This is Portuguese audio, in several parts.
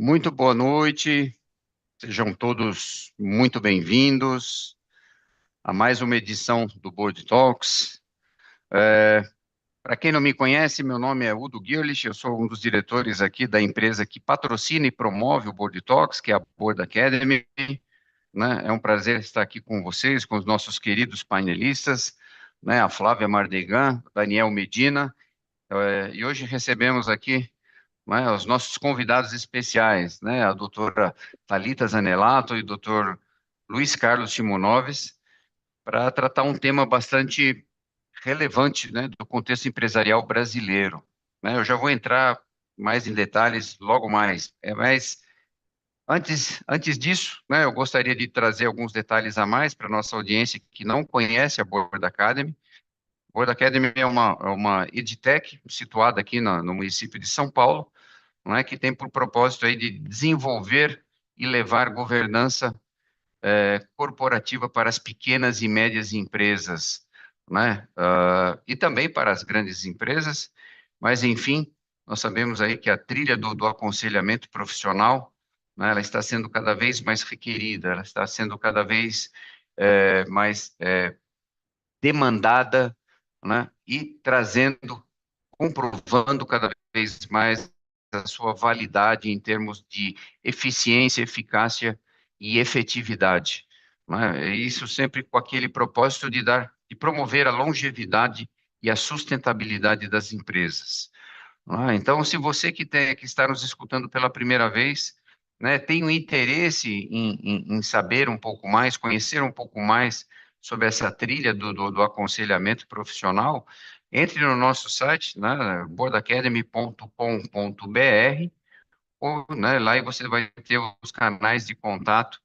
Muito boa noite, sejam todos muito bem-vindos a mais uma edição do Board Talks. Para quem não me conhece, meu nome é Udo Girlich, eu sou um dos diretores aqui da empresa que patrocina e promove o Board Talks, que é a Board Academy, né? É um prazer estar aqui com vocês, com os nossos queridos painelistas, né? A Flávia Mardegan, Daniel Medina, e hoje recebemos aqui, né, os nossos convidados especiais, né, a doutora Thalita Zanelato e o doutor Luiz Carlos Simonoves, para tratar um tema bastante relevante, né, do contexto empresarial brasileiro. Né, eu já vou entrar mais em detalhes logo mais, mas antes disso, né, eu gostaria de trazer alguns detalhes a mais para a nossa audiência que não conhece a Board Academy. A Board Academy é uma edtech situada aqui no município de São Paulo, não é, que tem por propósito aí de desenvolver e levar governança corporativa para as pequenas e médias empresas, né? E também para as grandes empresas, mas enfim, nós sabemos aí que a trilha do aconselhamento profissional, né, ela está sendo cada vez mais requerida, ela está sendo cada vez mais demandada, né? E trazendo, comprovando cada vez mais a sua validade em termos de eficiência, eficácia e efetividade, né? Isso sempre com aquele propósito de promover a longevidade e a sustentabilidade das empresas. Então, se você que está nos escutando pela primeira vez, né, tem um interesse em saber um pouco mais, conhecer um pouco mais sobre essa trilha do aconselhamento profissional, entre no nosso site, né, boardacademy.com.br, ou, né, lá e você vai ter os canais de contato,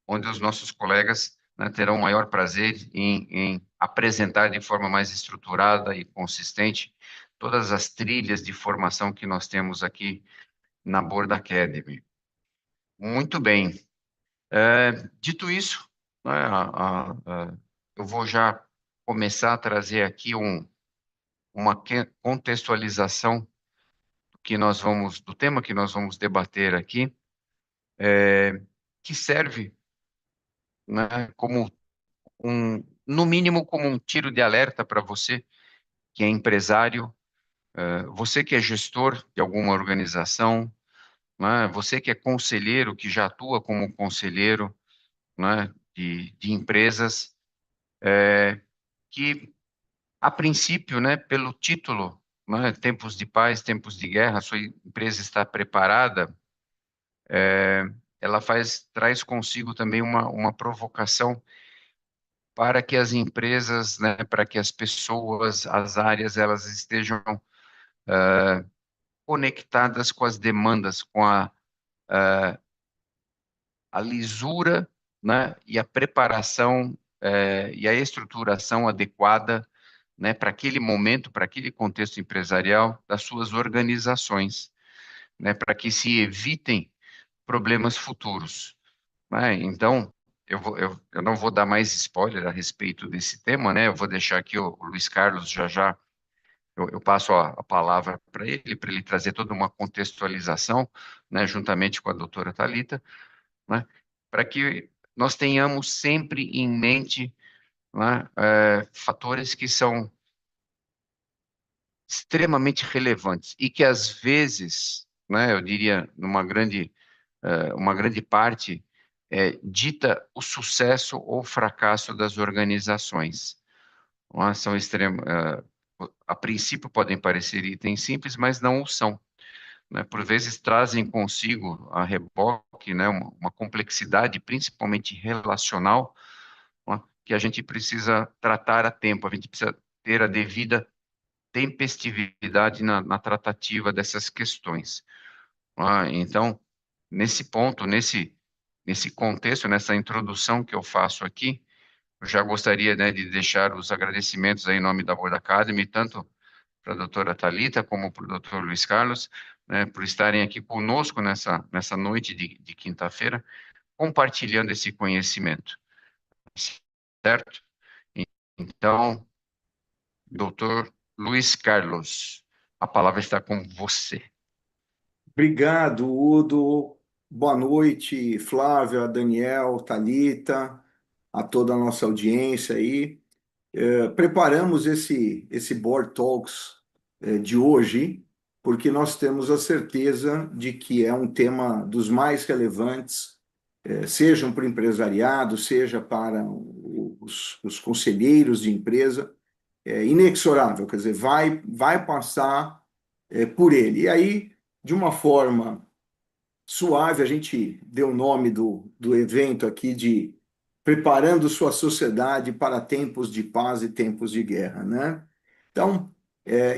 onde os nossos colegas, né, terão o maior prazer em apresentar de forma mais estruturada e consistente todas as trilhas de formação que nós temos aqui na Board Academy. Muito bem. Dito isso, né, eu vou já começar a trazer aqui uma contextualização do tema que nós vamos debater aqui, que serve, né, no mínimo, como um tiro de alerta para você que é empresário, você que é gestor de alguma organização, né, você que é conselheiro, que já atua como conselheiro, né, de empresas, que, a princípio, né, pelo título, né, tempos de paz, tempos de guerra, a sua empresa está preparada, ela traz consigo também uma provocação para que as empresas, né, para que as pessoas, as áreas, elas estejam conectadas com as demandas, com a lisura, né, e a preparação e a estruturação adequada, né, para aquele momento, para aquele contexto empresarial das suas organizações, né, para que se evitem problemas futuros, né? Então, eu não vou dar mais spoiler a respeito desse tema, né? Eu vou deixar aqui o Luiz Carlos já. Eu passo a palavra para ele trazer toda uma contextualização, né, juntamente com a doutora Thalita, né, para que nós tenhamos sempre em mente, né, fatores que são extremamente relevantes e que às vezes, né, eu diria, uma grande parte, dita o sucesso ou fracasso das organizações. Não é? A princípio podem parecer itens simples, mas não o são, né? Por vezes trazem consigo a reboque, né, uma complexidade, principalmente relacional, ó, que a gente precisa tratar a tempo, a gente precisa ter a devida tempestividade na tratativa dessas questões. Então, nesse ponto, nesse contexto, nessa introdução que eu faço aqui, eu já gostaria, né, de deixar os agradecimentos aí em nome da Board Academy, tanto para a doutora Thalita como para o doutor Luiz Carlos, né, por estarem aqui conosco nessa noite de quinta-feira, compartilhando esse conhecimento, certo? Então, doutor Luiz Carlos, a palavra está com você. Obrigado, Udo. Boa noite, Flávia, Daniel, Thalita, a toda a nossa audiência aí. Preparamos esse Board Talks de hoje, porque nós temos a certeza de que é um tema dos mais relevantes, sejam para o empresariado, seja para os conselheiros de empresa, inexorável, quer dizer, vai passar por ele. E aí, de uma forma suave, a gente deu o nome do evento aqui de Preparando Sua Sociedade para Tempos de Paz e Tempos de Guerra, né? Então,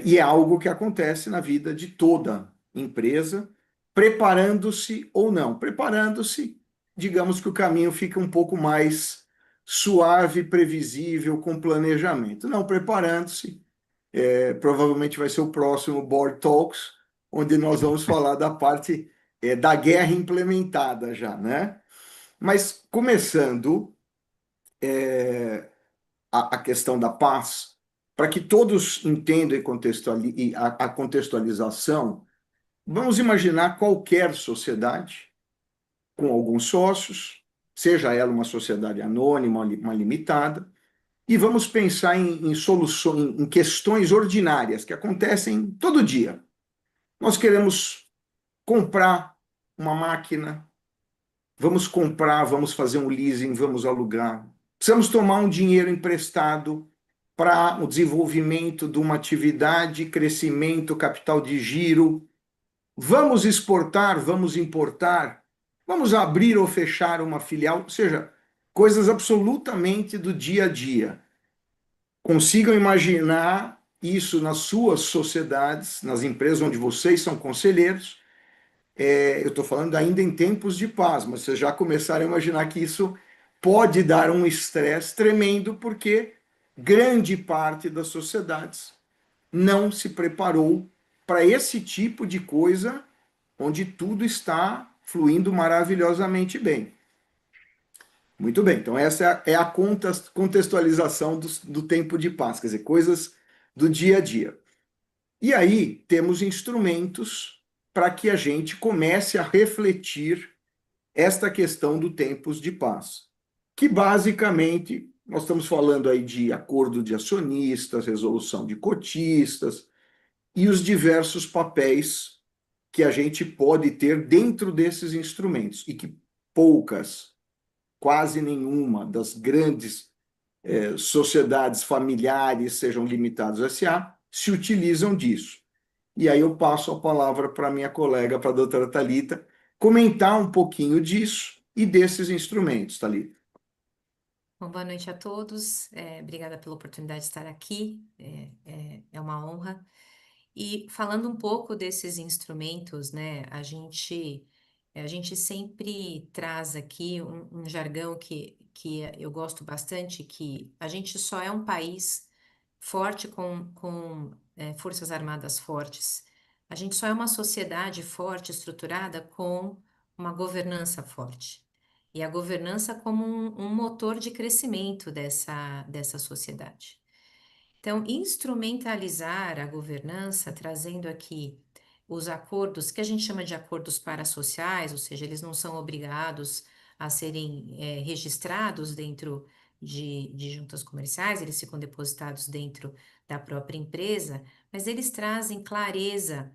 e é algo que acontece na vida de toda empresa, preparando-se ou não. Preparando-se, digamos que o caminho fica um pouco mais suave, previsível, com planejamento. Não preparando-se, provavelmente vai ser o próximo Board Talks, onde nós vamos falar da parte da guerra implementada já, né? Mas começando a questão da paz, para que todos entendam a contextualização, vamos imaginar qualquer sociedade com alguns sócios, seja ela uma sociedade anônima, uma limitada, e vamos pensar em soluções, em questões ordinárias que acontecem todo dia. Nós queremos comprar uma máquina, vamos comprar, vamos fazer um leasing, vamos alugar. Precisamos tomar um dinheiro emprestado para o desenvolvimento de uma atividade, crescimento, capital de giro. Vamos exportar, vamos importar, vamos abrir ou fechar uma filial, ou seja, coisas absolutamente do dia a dia. Consigam imaginar isso nas suas sociedades, nas empresas onde vocês são conselheiros. Eu estou falando ainda em tempos de paz, mas vocês já começaram a imaginar que isso pode dar um estresse tremendo, porque grande parte das sociedades não se preparou para esse tipo de coisa, onde tudo está fluindo maravilhosamente bem. Muito bem, então essa é a contextualização do tempo de paz, quer dizer, coisas do dia a dia. E aí temos instrumentos para que a gente comece a refletir esta questão do tempos de paz, que basicamente nós estamos falando aí de acordo de acionistas, resolução de cotistas e os diversos papéis que a gente pode ter dentro desses instrumentos e que poucas, quase nenhuma das grandes sociedades familiares, sejam limitadas a SA, se utilizam disso. E aí eu passo a palavra para a minha colega, para a doutora Thalita, comentar um pouquinho disso e desses instrumentos, Thalita. Bom, boa noite a todos. Obrigada pela oportunidade de estar aqui. É uma honra. E falando um pouco desses instrumentos, né? A gente sempre traz aqui um jargão que eu gosto bastante, que a gente só é um país forte com forças armadas fortes. A gente só é uma sociedade forte, estruturada com uma governança forte. E a governança como um motor de crescimento dessa sociedade. Então, instrumentalizar a governança, trazendo aqui os acordos, que a gente chama de acordos parasociais, ou seja, eles não são obrigados a serem registrados dentro de juntas comerciais, eles ficam depositados dentro da própria empresa, mas eles trazem clareza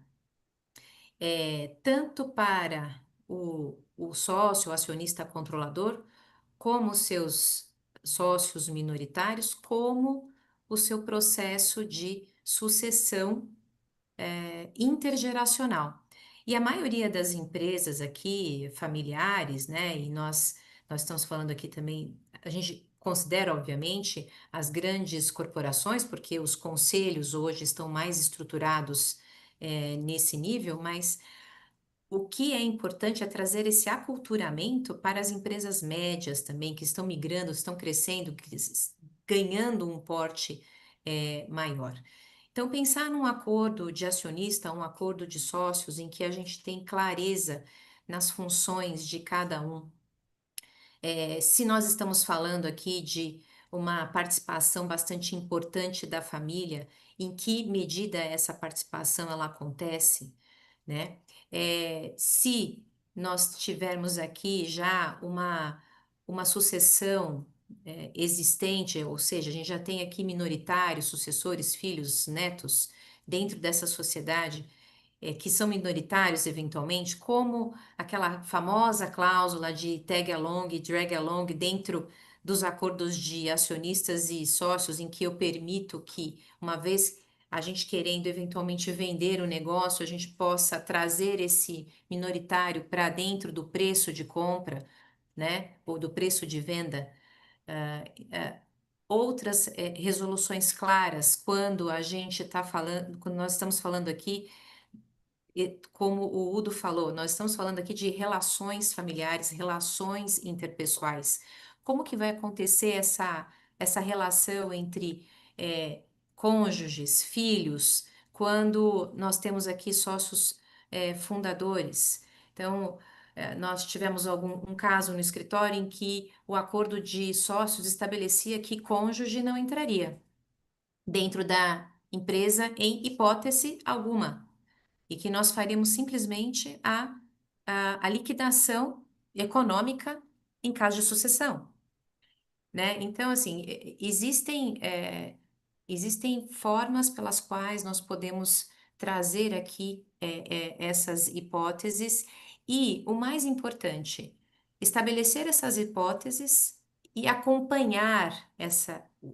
tanto para o sócio, o acionista controlador, como os seus sócios minoritários, como o seu processo de sucessão intergeracional. E a maioria das empresas aqui, familiares, né, e nós estamos falando aqui também, a gente considera, obviamente, as grandes corporações, porque os conselhos hoje estão mais estruturados nesse nível, mas o que é importante é trazer esse aculturamento para as empresas médias também, que estão migrando, estão crescendo, ganhando um porte maior. Então, pensar num acordo de acionista, um acordo de sócios, em que a gente tem clareza nas funções de cada um. Se nós estamos falando aqui de uma participação bastante importante da família, em que medida essa participação ela acontece, né? Se nós tivermos aqui já uma sucessão existente, ou seja, a gente já tem aqui minoritários, sucessores, filhos, netos, dentro dessa sociedade, que são minoritários eventualmente, como aquela famosa cláusula de tag along e drag along dentro dos acordos de acionistas e sócios, em que eu permito que, uma vez a gente querendo eventualmente vender o negócio, a gente possa trazer esse minoritário para dentro do preço de compra, né, ou do preço de venda. ah, ah, Outras resoluções claras quando a gente está falando, quando nós estamos falando aqui, como o Udo falou, nós estamos falando aqui de relações familiares, relações interpessoais. Como que vai acontecer essa relação entre cônjuges, filhos, quando nós temos aqui sócios fundadores? Então, nós tivemos um caso no escritório em que o acordo de sócios estabelecia que cônjuge não entraria dentro da empresa em hipótese alguma e que nós faríamos simplesmente a liquidação econômica em caso de sucessão, né? Então, assim, existem formas pelas quais nós podemos trazer aqui essas hipóteses e, o mais importante, estabelecer essas hipóteses e acompanhar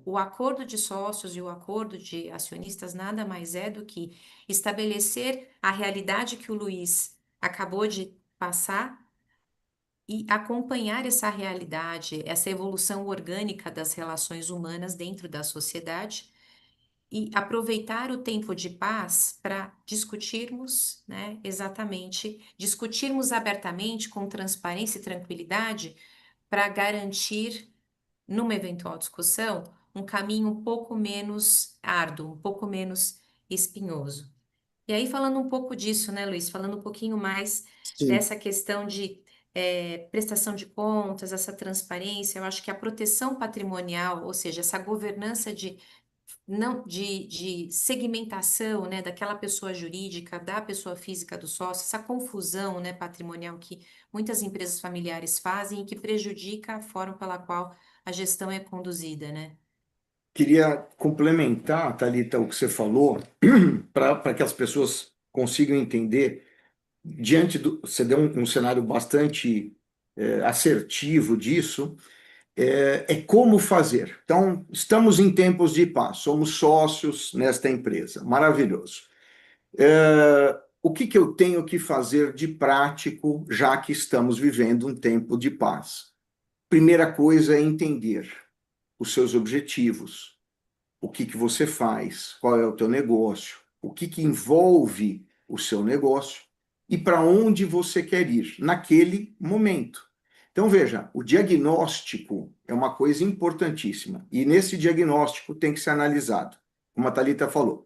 o acordo de sócios e o acordo de acionistas nada mais é do que estabelecer a realidade que o Luiz acabou de passar e acompanhar essa realidade, essa evolução orgânica das relações humanas dentro da sociedade e aproveitar o tempo de paz para discutirmos, né, exatamente, discutirmos abertamente, com transparência e tranquilidade, para garantir, numa eventual discussão, um caminho um pouco menos árduo, um pouco menos espinhoso. E aí, falando um pouco disso, né, Luiz? Falando um pouquinho mais Sim. dessa questão de prestação de contas, essa transparência, eu acho que a proteção patrimonial, ou seja, essa governança não, de segmentação, né, daquela pessoa jurídica, da pessoa física do sócio, essa confusão, né, patrimonial que muitas empresas familiares fazem e que prejudica a forma pela qual a gestão é conduzida, né? Queria complementar, Thalita, o que você falou, para que as pessoas consigam entender. Você deu um cenário bastante assertivo disso, é como fazer. Então, estamos em tempos de paz, somos sócios nesta empresa, maravilhoso. O que que eu tenho que fazer de prático, já que estamos vivendo um tempo de paz? Primeira coisa é entender os seus objetivos, o que que você faz, qual é o teu negócio, o que que envolve o seu negócio e para onde você quer ir naquele momento. Então, veja, o diagnóstico é uma coisa importantíssima e nesse diagnóstico tem que ser analisado, como a Thalita falou.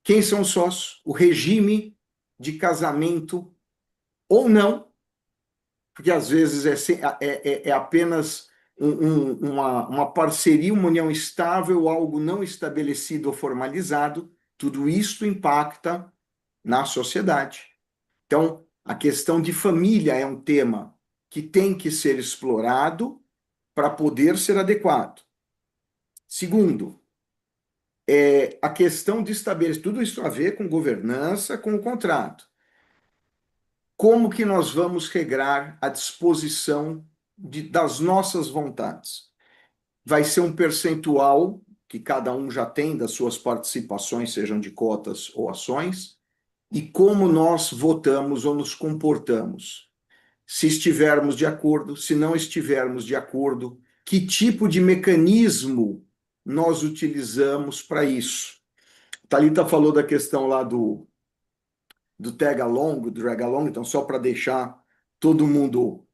Quem são os sócios? O regime de casamento ou não, porque às vezes é apenas uma parceria, uma união estável, algo não estabelecido ou formalizado, tudo isso impacta na sociedade. Então, a questão de família é um tema que tem que ser explorado para poder ser adequado. Segundo, a questão de estabelecer tudo isso a ver com governança, com o contrato. Como que nós vamos regrar a disposição das nossas vontades? Vai ser um percentual que cada um já tem das suas participações, sejam de cotas ou ações, e como nós votamos ou nos comportamos. Se estivermos de acordo, se não estivermos de acordo, que tipo de mecanismo nós utilizamos para isso? Thalita falou da questão lá do tag along, do drag along, então só para deixar todo mundo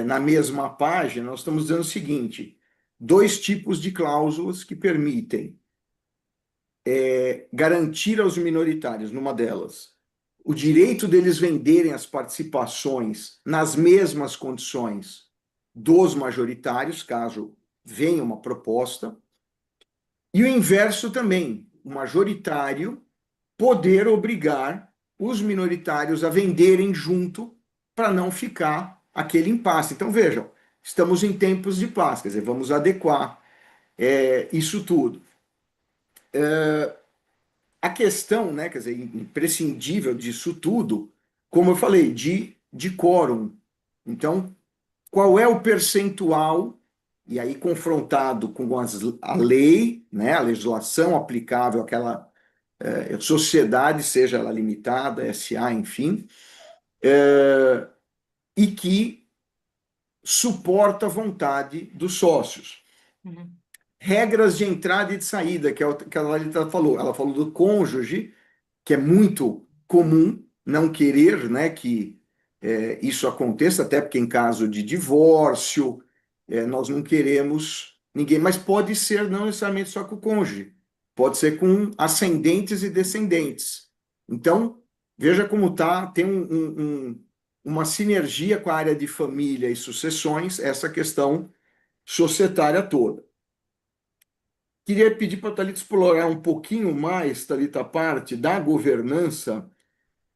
na mesma página, nós estamos dizendo o seguinte: dois tipos de cláusulas que permitem garantir aos minoritários, numa delas, o direito deles venderem as participações nas mesmas condições dos majoritários, caso venha uma proposta, e o inverso também, o majoritário poder obrigar os minoritários a venderem junto para não ficar aquele impasse. Então, vejam, estamos em tempos de paz, quer dizer, vamos adequar isso tudo. A questão, né, quer dizer, imprescindível disso tudo, como eu falei, de quórum. Então, qual é o percentual, e aí confrontado com a lei, né, a legislação aplicável àquela sociedade, seja ela limitada, SA, enfim, e que suporta a vontade dos sócios. Uhum. Regras de entrada e de saída, que é o que a Lalita falou. Ela falou do cônjuge, que é muito comum não querer, né, que isso aconteça, até porque em caso de divórcio, nós não queremos ninguém, mas pode ser não necessariamente só com o cônjuge, pode ser com ascendentes e descendentes. Então, veja como tá, tem uma sinergia com a área de família e sucessões, essa questão societária toda. Queria pedir para a Thalita explorar um pouquinho mais, Thalita, a parte da governança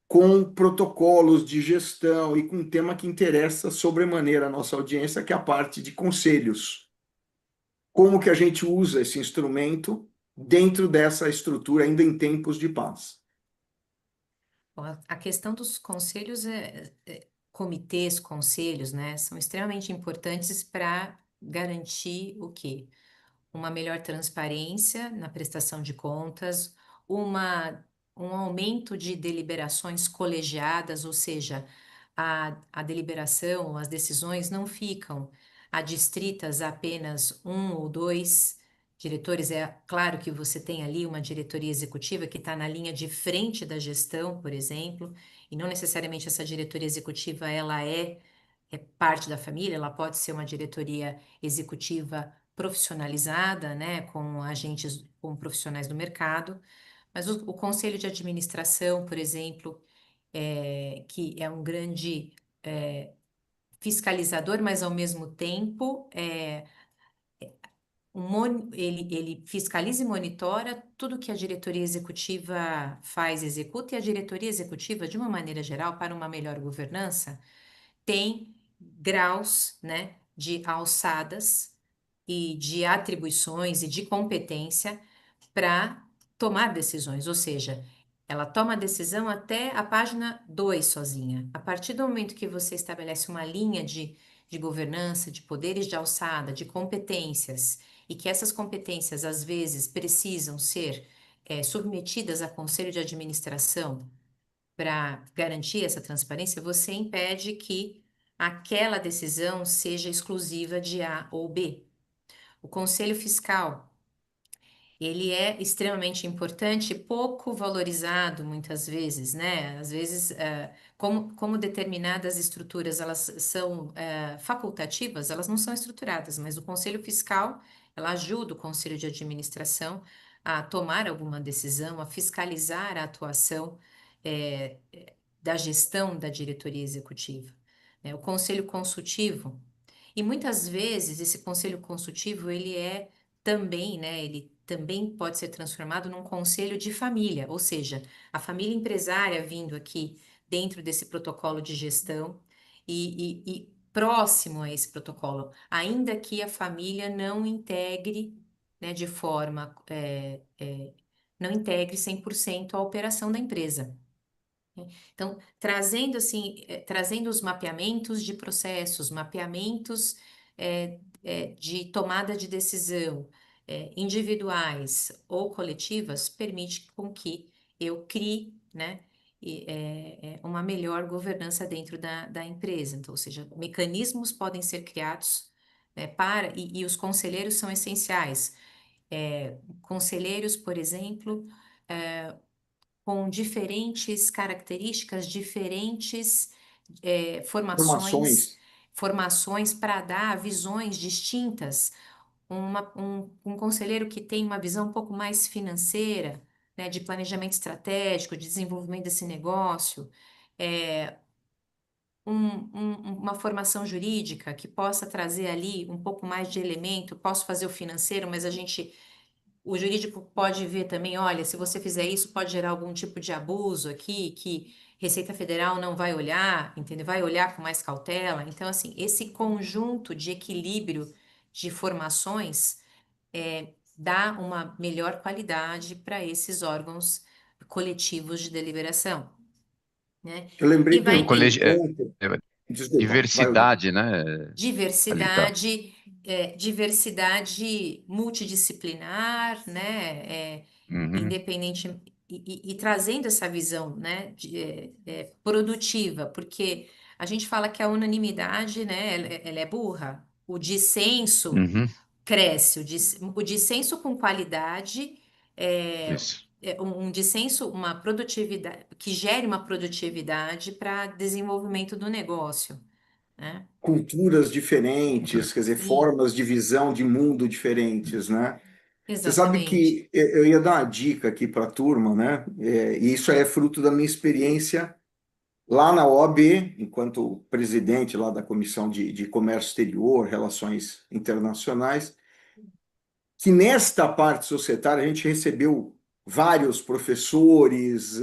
com protocolos de gestão e com um tema que interessa sobremaneira a nossa audiência, que é a parte de conselhos. Como que a gente usa esse instrumento dentro dessa estrutura ainda em tempos de paz? Bom, a questão dos conselhos, comitês, conselhos, né, são extremamente importantes para garantir o quê? Uma melhor transparência na prestação de contas, um aumento de deliberações colegiadas, ou seja, a deliberação, as decisões não ficam adstritas a apenas um ou dois diretores. É claro que você tem ali uma diretoria executiva que está na linha de frente da gestão, por exemplo, e não necessariamente essa diretoria executiva ela é parte da família, ela pode ser uma diretoria executiva profissionalizada, né, com agentes, com profissionais do mercado, mas o conselho de administração, por exemplo, que é um grande fiscalizador, mas ao mesmo tempo ele fiscaliza e monitora tudo que a diretoria executiva faz, executa, e a diretoria executiva, de uma maneira geral, para uma melhor governança, tem graus, né, de alçadas e de atribuições e de competência para tomar decisões, ou seja, ela toma a decisão até a página 2 sozinha. A partir do momento que você estabelece uma linha de governança, de poderes de alçada, de competências, e que essas competências às vezes precisam ser submetidas a conselho de administração para garantir essa transparência, você impede que aquela decisão seja exclusiva de A ou B. O conselho fiscal, ele é extremamente importante, pouco valorizado muitas vezes, né? Às vezes, como determinadas estruturas elas são facultativas, elas não são estruturadas, mas o conselho fiscal, ela ajuda o conselho de administração a tomar alguma decisão, a fiscalizar a atuação da gestão da diretoria executiva, né? O conselho consultivo, e muitas vezes esse conselho consultivo ele é também, né, ele também pode ser transformado num conselho de família, ou seja, a família empresária vindo aqui dentro desse protocolo de gestão e próximo a esse protocolo, ainda que a família não integre, né, de forma, não integre 100% a operação da empresa. Então, trazendo assim, trazendo os mapeamentos de processos, mapeamentos de tomada de decisão, individuais ou coletivas, permite com que eu crie, né, uma melhor governança dentro da empresa. Então, ou seja, mecanismos podem ser criados, né, e os conselheiros são essenciais. Conselheiros, por exemplo, com diferentes características, diferentes formações, Informações. formações para dar visões distintas. Um conselheiro que tem uma visão um pouco mais financeira, né, de planejamento estratégico, de desenvolvimento desse negócio, uma formação jurídica que possa trazer ali um pouco mais de elemento, posso fazer o financeiro, mas o jurídico pode ver também, olha, se você fizer isso, pode gerar algum tipo de abuso aqui, que Receita Federal não vai olhar, entendeu? Vai olhar com mais cautela. Então, assim, esse conjunto de equilíbrio de informações dá uma melhor qualidade para esses órgãos coletivos de deliberação, né? Eu E lembrei de É o vai de um colegi... ponto. é Desculpa, vai, Odile. diversidade, né, Thalita? diversidade, diversidade multidisciplinar, né? Uhum, Independente e trazendo essa visão, né, produtiva, porque a gente fala que a unanimidade, né, ela é burra. O dissenso uhum, cresce, o dissenso com qualidade isso. um dissenso, uma produtividade que gere uma produtividade para desenvolvimento do negócio, né? Culturas diferentes, quer dizer, E, formas de visão de mundo diferentes, né? Você sabe exatamente. que eu ia dar uma dica aqui para a turma, né? E isso é fruto da minha experiência lá na OAB, enquanto presidente lá da Comissão de Comércio Exterior, Relações Internacionais, que nesta parte societária a gente recebeu vários professores,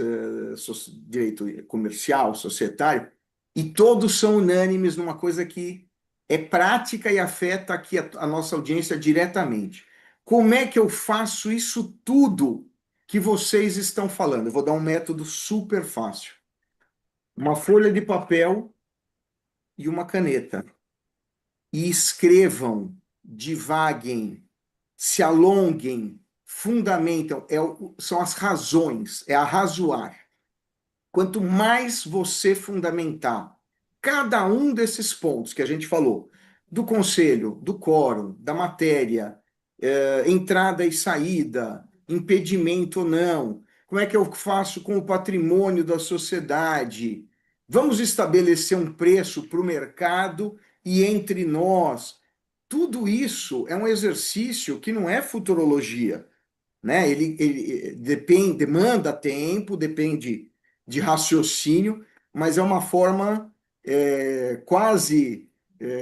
direito comercial, societário, e todos são unânimes numa coisa que é prática e afeta aqui a nossa audiência diretamente. Como é que eu faço isso tudo que vocês estão falando? Eu vou dar um método super fácil. Uma folha de papel e uma caneta. E escrevam, divaguem, se alonguem, fundamentam, são as razões, é arrazoar. Quanto mais você fundamentar cada um desses pontos que a gente falou, do conselho, do quórum, da matéria, entrada e saída, impedimento ou não, como é que eu faço com o patrimônio da sociedade? Vamos estabelecer um preço para o mercado e entre nós. Tudo isso é um exercício que não é futurologia, né? Ele depende, demanda tempo, depende de raciocínio, mas é uma forma quase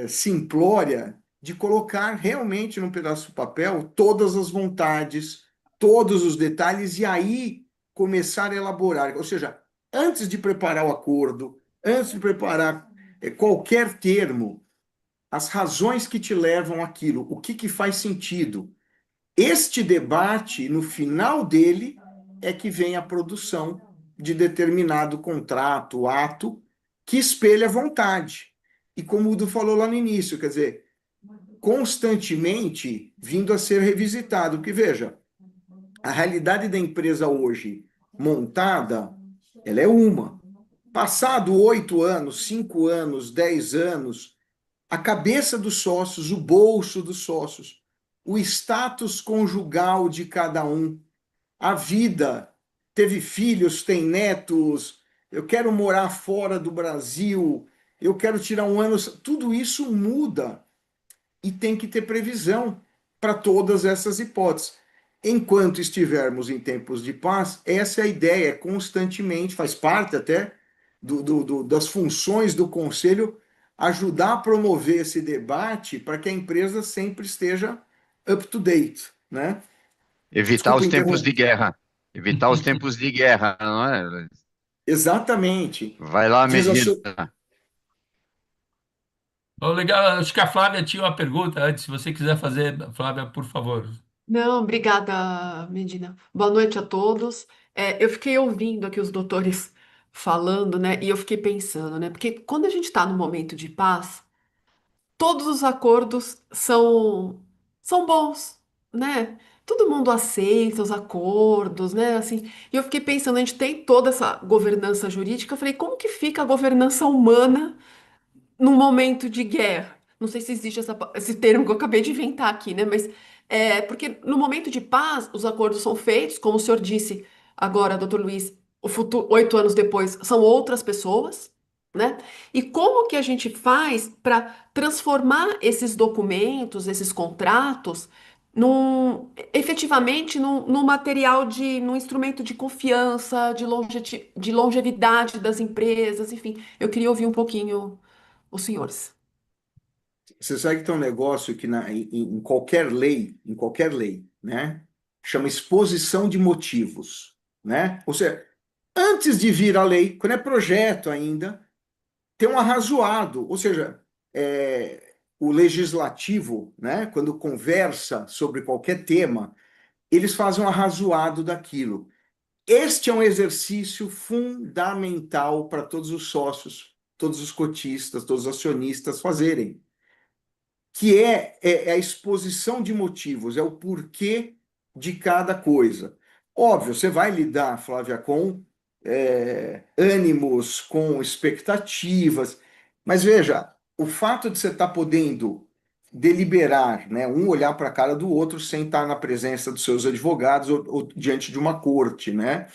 simplória de colocar realmente num pedaço de papel todas as vontades, todos os detalhes e aí começar a elaborar. Ou seja, antes de preparar o acordo, antes de preparar qualquer termo, as razões que te levam àquilo, o que faz sentido. Este debate, no final dele, é que vem a produção de determinado contrato, ato, que espelha a vontade. E como o Udo falou lá no início, quer dizer, constantemente vindo a ser revisitado. Porque, veja, a realidade da empresa hoje montada, ela é uma. Passado 8 anos, 5 anos, 10 anos, a cabeça dos sócios, o bolso dos sócios, o status conjugal de cada um, a vida, teve filhos, tem netos, eu quero morar fora do Brasil, eu quero tirar um ano, tudo isso muda e tem que ter previsão para todas essas hipóteses. Enquanto estivermos em tempos de paz, essa é a ideia, constantemente, faz parte até das funções do conselho, ajudar a promover esse debate para que a empresa sempre esteja up to date, né? Evitar Desculpa os tempos de interromper. guerra. Evitar os tempos de guerra, não é? Exatamente. Vai lá, Diz a Medina. sua... Ô, legal, acho que a Flávia tinha uma pergunta antes. Se você quiser fazer, Flávia, por favor. Não, obrigada, Medina. Boa noite a todos. Eu fiquei ouvindo aqui os doutores falando, né? E eu fiquei pensando, né? Porque quando a gente está no momento de paz, todos os acordos são bons, né? Todo mundo aceita os acordos, né? Assim, e eu fiquei pensando, a gente tem toda essa governança jurídica, eu falei, como que fica a governança humana num momento de guerra? Não sei se existe esse termo que eu acabei de inventar aqui, né? Mas porque no momento de paz, os acordos são feitos, como o senhor disse agora, doutor Luiz, o futuro, 8 anos depois, são outras pessoas, né? E como que a gente faz para transformar esses documentos, esses contratos, efetivamente num material num instrumento de confiança, de longevidade das empresas, enfim. Eu queria ouvir um pouquinho os senhores. Você sabe que tem um negócio que em em qualquer lei, né, chama exposição de motivos, né? Ou seja, Antes de vir a lei, quando é projeto ainda, tem um arrazoado, ou seja, o legislativo, né, quando conversa sobre qualquer tema, eles fazem um arrazoado daquilo. Este é um exercício fundamental para todos os sócios, todos os cotistas, todos os acionistas fazerem, que é a exposição de motivos, é o porquê de cada coisa. Óbvio, você vai lidar, Flávia, com ânimos, com expectativas, mas veja, o fato de você estar podendo deliberar, né, um olhar para a cara do outro sem estar na presença dos seus advogados ou diante de uma corte, né,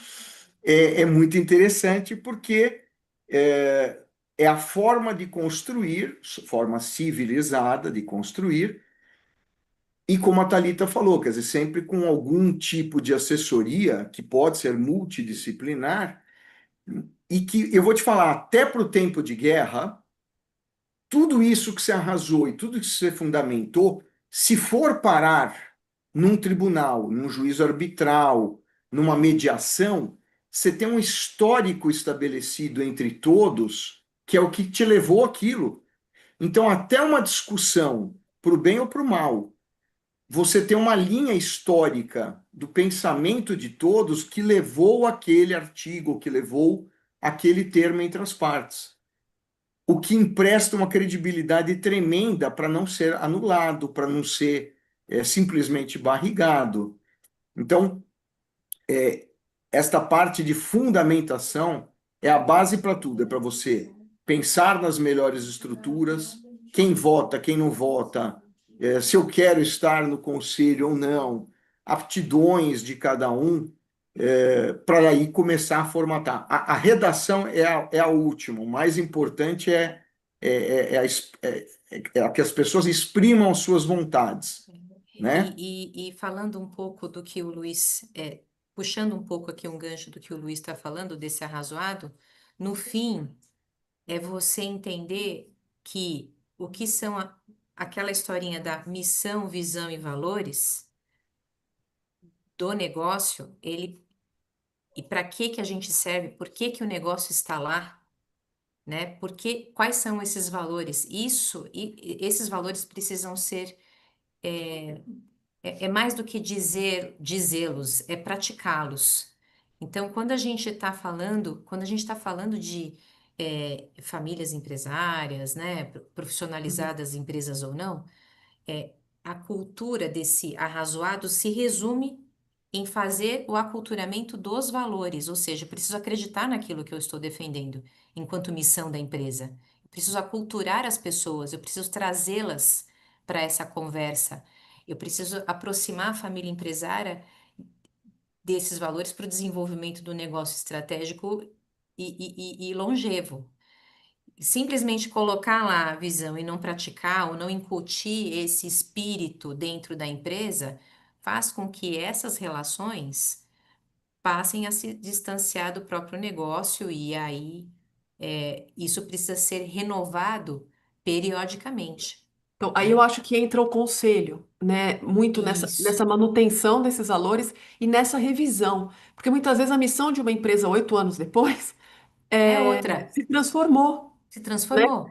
é muito interessante porque é, é a forma de construir, forma civilizada de construir, e como a Thalita falou, quer dizer, sempre com algum tipo de assessoria que pode ser multidisciplinar, e que eu vou te falar, até para o tempo de guerra, tudo isso que você arrasou e tudo que você fundamentou, se for parar num tribunal, num juízo arbitral, numa mediação, você tem um histórico estabelecido entre todos, que é o que te levou aquilo. Então, até uma discussão, para o bem ou para o mal, você tem uma linha histórica do pensamento de todos que levou aquele artigo, que levou aquele termo entre as partes. O que empresta uma credibilidade tremenda para não ser anulado, para não ser simplesmente barrigado. Então, esta parte de fundamentação é a base para tudo, é para você pensar nas melhores estruturas, quem vota, quem não vota, se eu quero estar no conselho ou não, aptidões de cada um, para aí começar a formatar. A redação é a última, o mais importante é que as pessoas exprimam suas vontades, né? E falando um pouco do que o Luiz, puxando um pouco aqui um gancho do que o Luiz está falando, desse arrazoado, no fim, é você entender que o que são aquela historinha da missão, visão e valores do negócio, e para que a gente serve, por que que o negócio está lá, né? Quais são esses valores? Esses valores precisam ser é mais do que dizê-los, é praticá-los. Então, quando a gente está falando de famílias empresárias, né, profissionalizadas, empresas ou não, a cultura desse arrazoado se resume em fazer o aculturamento dos valores, ou seja, eu preciso acreditar naquilo que eu estou defendendo enquanto missão da empresa. Eu preciso aculturar as pessoas, eu preciso trazê-las para essa conversa. Eu preciso aproximar a família empresária desses valores para o desenvolvimento do negócio estratégico e longevo. Simplesmente colocar lá a visão e não praticar ou não incutir esse espírito dentro da empresa faz com que essas relações passem a se distanciar do próprio negócio e aí isso precisa ser renovado periodicamente, Então, aí eu né? acho que entra o conselho, né? Muito nessa Isso. manutenção desses valores e nessa revisão. Porque muitas vezes a missão de uma empresa 8 anos depois É outra. se transformou, Se né? transformou.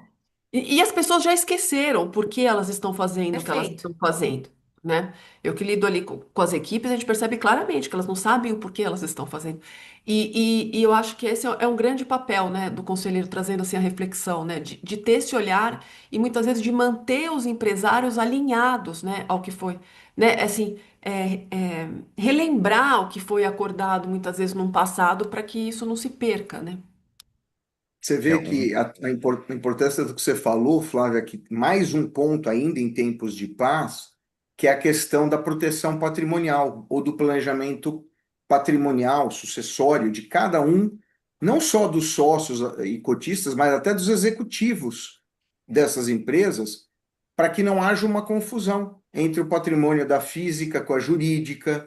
E as pessoas já esqueceram por que elas estão fazendo o que elas Perfeito. estão fazendo, né? Eu que lido ali com as equipes, a gente percebe claramente que elas não sabem o porquê elas estão fazendo. E eu acho que esse é um grande papel, né, do conselheiro trazendo assim a reflexão, né, de ter esse olhar e muitas vezes de manter os empresários alinhados, né, ao que foi, né, assim, relembrar o que foi acordado muitas vezes no passado para que isso não se perca, né? Você É vê que a importância do que você falou, Flávia, que mais um ponto ainda em tempos de paz, que é a questão da proteção patrimonial ou do planejamento patrimonial, sucessório de cada um, não só dos sócios e cotistas, mas até dos executivos dessas empresas, para que não haja uma confusão entre o patrimônio da física com a jurídica.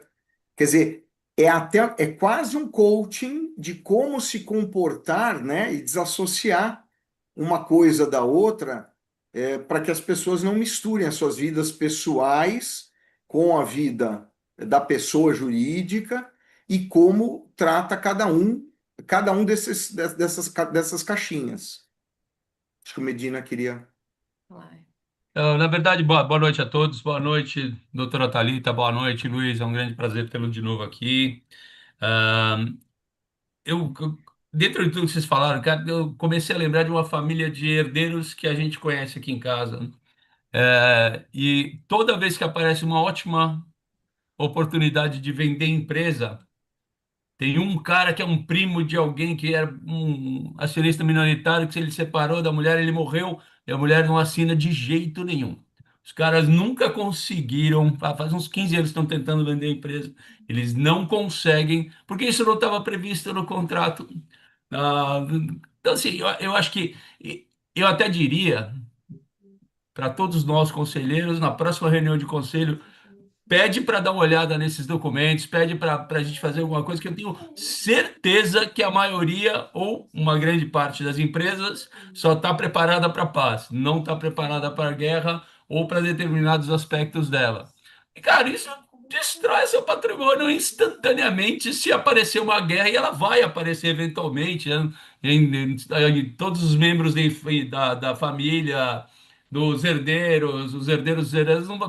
Quer dizer, é quase um coaching de como se comportar, né, e desassociar uma coisa da outra, para que as pessoas não misturem as suas vidas pessoais com a vida da pessoa jurídica e como trata cada um cada um dessas caixinhas. Acho que o Medina queria. Claro. Então, na verdade, boa noite a todos. Boa noite, doutora Thalita. Boa noite, Luiz. É um grande prazer tê-lo de novo aqui. Ah, dentro de tudo que vocês falaram, cara, eu comecei a lembrar de uma família de herdeiros que a gente conhece aqui em casa. E toda vez que aparece uma ótima oportunidade de vender empresa, tem um cara que é um primo de alguém que era um acionista minoritário, que se ele separou da mulher, ele morreu, e a mulher não assina de jeito nenhum. Os caras nunca conseguiram, faz uns 15 anos que estão tentando vender a empresa, eles não conseguem, porque isso não estava previsto no contrato. Ah, então, assim, eu acho que, eu até diria, para todos nós conselheiros, na próxima reunião de conselho, pede para dar uma olhada nesses documentos, pede para a gente fazer alguma coisa, que eu tenho certeza que a maioria ou uma grande parte das empresas só está preparada para a paz, não está preparada para a guerra ou para determinados aspectos dela. E, cara, isso destrói seu patrimônio instantaneamente se aparecer uma guerra, e ela vai aparecer eventualmente, né? Em todos os membros da família, os herdeiros,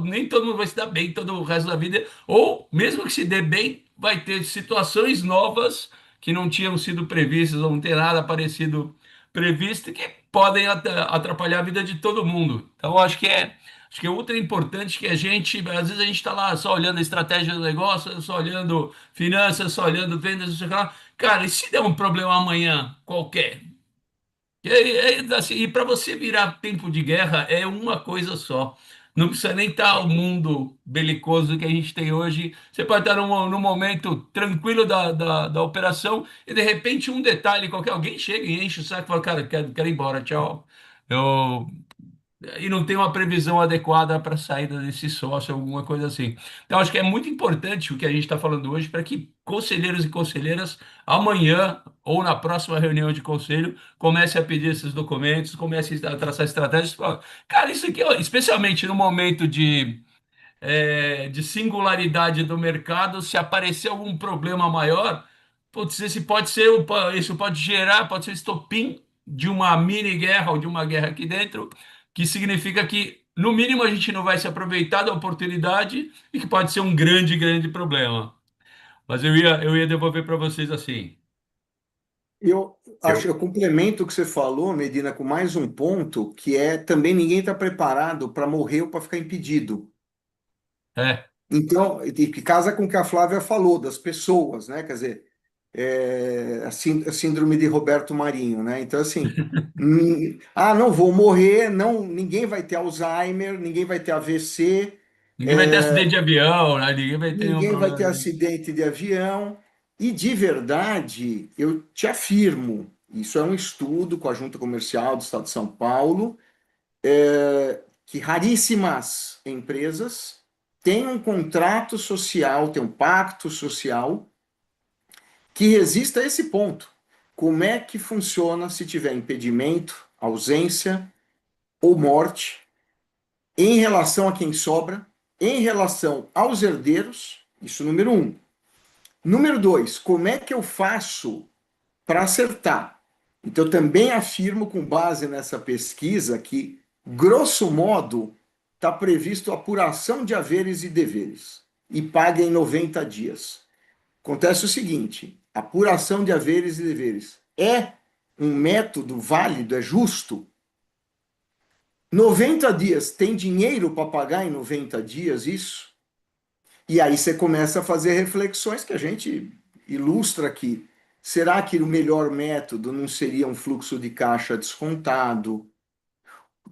nem todo mundo vai se dar bem todo o resto da vida, ou mesmo que se dê bem, vai ter situações novas que não tinham sido previstas, ou não tem nada parecido previsto, que podem atrapalhar a vida de todo mundo. Então, acho que é ultra importante que a gente, às vezes a gente está lá só olhando a estratégia do negócio, só olhando finanças, só olhando vendas, não sei o que lá. Cara, e se der um problema amanhã qualquer? Assim, e para você virar tempo de guerra é uma coisa só. Não precisa nem estar o mundo belicoso que a gente tem hoje. Você pode estar num momento tranquilo da operação e de repente um detalhe qualquer, alguém chega e enche o saco e fala, cara, quero ir embora, tchau. Eu, e não tem uma previsão adequada para a saída desse sócio, alguma coisa assim. Então, acho que é muito importante o que a gente está falando hoje para que conselheiros e conselheiras, amanhã ou na próxima reunião de conselho, comecem a pedir esses documentos, comecem a traçar estratégias. Cara, isso aqui, ó, especialmente no momento de singularidade do mercado, se aparecer algum problema maior, putz, isso pode gerar, pode ser estopim de uma mini guerra ou de uma guerra aqui dentro, que significa que, no mínimo, a gente não vai se aproveitar da oportunidade e que pode ser um grande, grande problema. Mas eu ia devolver para vocês assim. Eu complemento o que você falou, Medina, com mais um ponto, que é também ninguém está preparado para morrer ou para ficar impedido. É, Então, e que casa com o que a Flávia falou, das pessoas, né? Quer dizer, a síndrome de Roberto Marinho, né? Então, assim, não vou morrer, não, ninguém vai ter Alzheimer, ninguém vai ter AVC, ninguém vai ter acidente de avião, né? Ninguém vai ter nenhum ninguém vai ter problema. acidente de avião. E de verdade, eu te afirmo, isso é um estudo com a Junta Comercial do Estado de São Paulo, que raríssimas empresas têm um contrato social, têm um pacto social que resista a esse ponto. Como é que funciona se tiver impedimento, ausência ou morte em relação a quem sobra, em relação aos herdeiros? Isso número um. Número dois, como é que eu faço para acertar? Então, eu também afirmo, com base nessa pesquisa, que, grosso modo, está previsto apuração de haveres e deveres e paga em 90 dias. Acontece o seguinte: apuração de haveres e deveres é um método válido, é justo? 90 dias, tem dinheiro para pagar em 90 dias isso? E aí você começa a fazer reflexões que a gente ilustra aqui. Será que o melhor método não seria um fluxo de caixa descontado,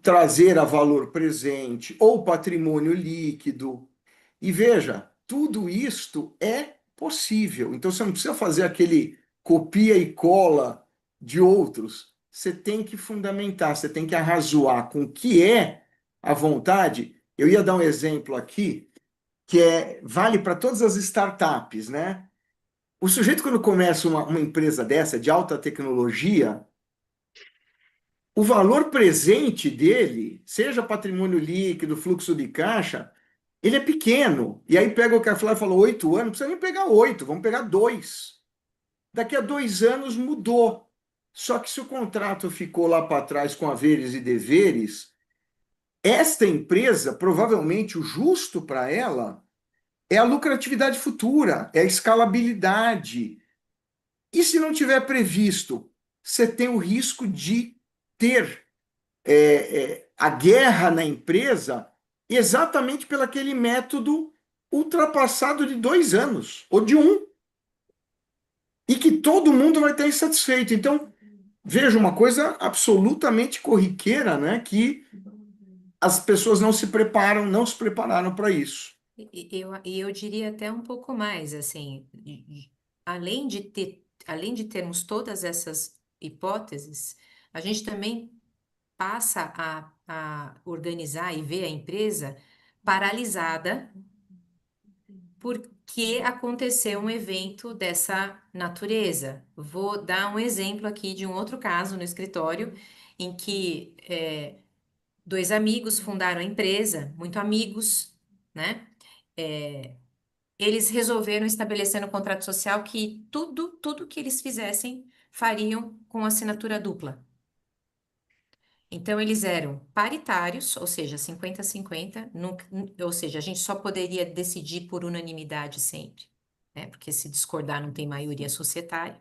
trazer a valor presente ou patrimônio líquido? E veja, tudo isto é possível. Então você não precisa fazer aquele copia e cola de outros. Você tem que fundamentar, você tem que arrazoar com o que é a vontade. Eu ia dar um exemplo aqui que vale para todas as startups, né? O sujeito, quando começa uma empresa dessa, de alta tecnologia, o valor presente dele, seja patrimônio líquido, fluxo de caixa, ele é pequeno. E aí pega o que a Flávia falou, 8 anos, não precisa nem pegar 8, vamos pegar 2. Daqui a 2 anos mudou. Só que se o contrato ficou lá para trás com haveres e deveres, esta empresa, provavelmente o justo para ela, é a lucratividade futura, é a escalabilidade. E se não tiver previsto, você tem o risco de ter a guerra na empresa exatamente pelo aquele método ultrapassado de 2 anos, ou de um, e que todo mundo vai estar insatisfeito. Então, veja uma coisa absolutamente corriqueira, né? Que as pessoas não se preparam, não se prepararam para isso. Eu diria até um pouco mais, assim, além de termos todas essas hipóteses, a gente também passa a organizar e ver a empresa paralisada porque aconteceu um evento dessa natureza. Vou dar um exemplo aqui de um outro caso no escritório, em que dois amigos fundaram a empresa, muito amigos, né? É, eles resolveram estabelecer no contrato social que tudo que eles fizessem fariam com assinatura dupla. Então, eles eram paritários, ou seja, 50-50, ou seja, a gente só poderia decidir por unanimidade sempre, né? Porque se discordar não tem maioria societária.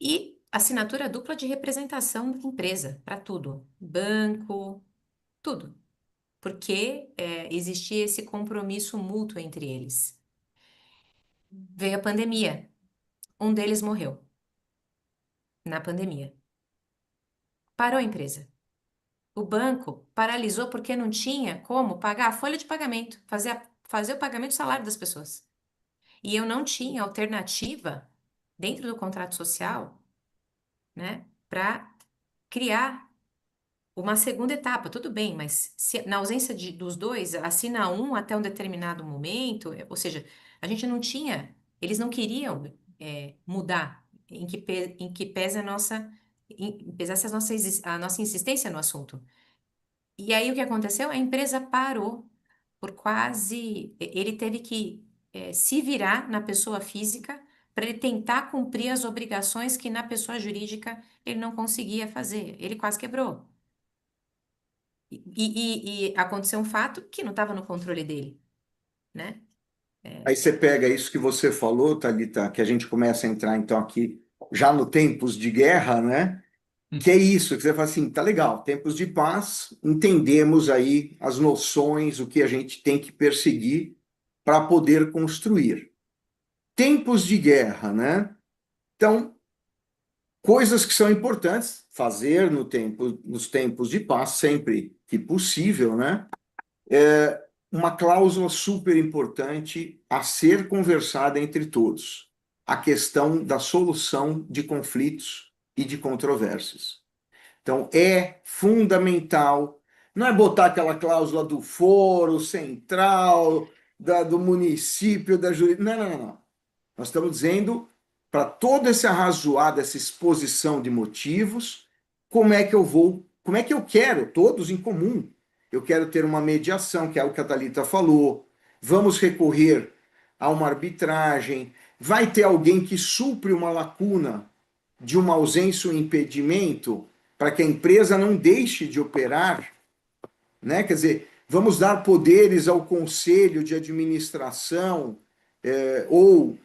E assinatura dupla de representação da empresa, para tudo, banco, tudo, porque existia esse compromisso mútuo entre eles. Veio a pandemia, um deles morreu na pandemia. Parou a empresa. O banco paralisou porque não tinha como pagar a folha de pagamento, fazer o pagamento do salário das pessoas. E eu não tinha alternativa dentro do contrato social, né, para criar uma segunda etapa. Tudo bem, mas na ausência dos dois, assina um até um determinado momento, ou seja, a gente não tinha, eles não queriam mudar em que pese pesasse a nossa insistência no assunto. E aí o que aconteceu? A empresa parou por quase. Ele teve que se virar na pessoa física para ele tentar cumprir as obrigações que na pessoa jurídica ele não conseguia fazer. Ele quase quebrou. E aconteceu um fato que não estava no controle dele, né? Aí você pega isso que você falou, Thalita, que a gente começa a entrar então aqui já no tempos de guerra, né? Que é isso, que você fala assim, tá legal, tempos de paz, entendemos aí as noções, o que a gente tem que perseguir para poder construir. Tempos de guerra, né? Então, coisas que são importantes fazer nos tempos de paz, sempre que possível, né? Uma cláusula super importante a ser conversada entre todos, a questão da solução de conflitos e de controvérsias. Então, é fundamental, não é botar aquela cláusula do foro central, do município, da jurisdição. Não, não, não. Nós estamos dizendo, para todo esse arrazoado, essa exposição de motivos, como é que eu vou, como é que eu quero, todos em comum. Eu quero ter uma mediação, que é o que a Thalita falou. Vamos recorrer a uma arbitragem. Vai ter alguém que supre uma lacuna de uma ausência ou impedimento para que a empresa não deixe de operar, né? Quer dizer, vamos dar poderes ao conselho de administração ou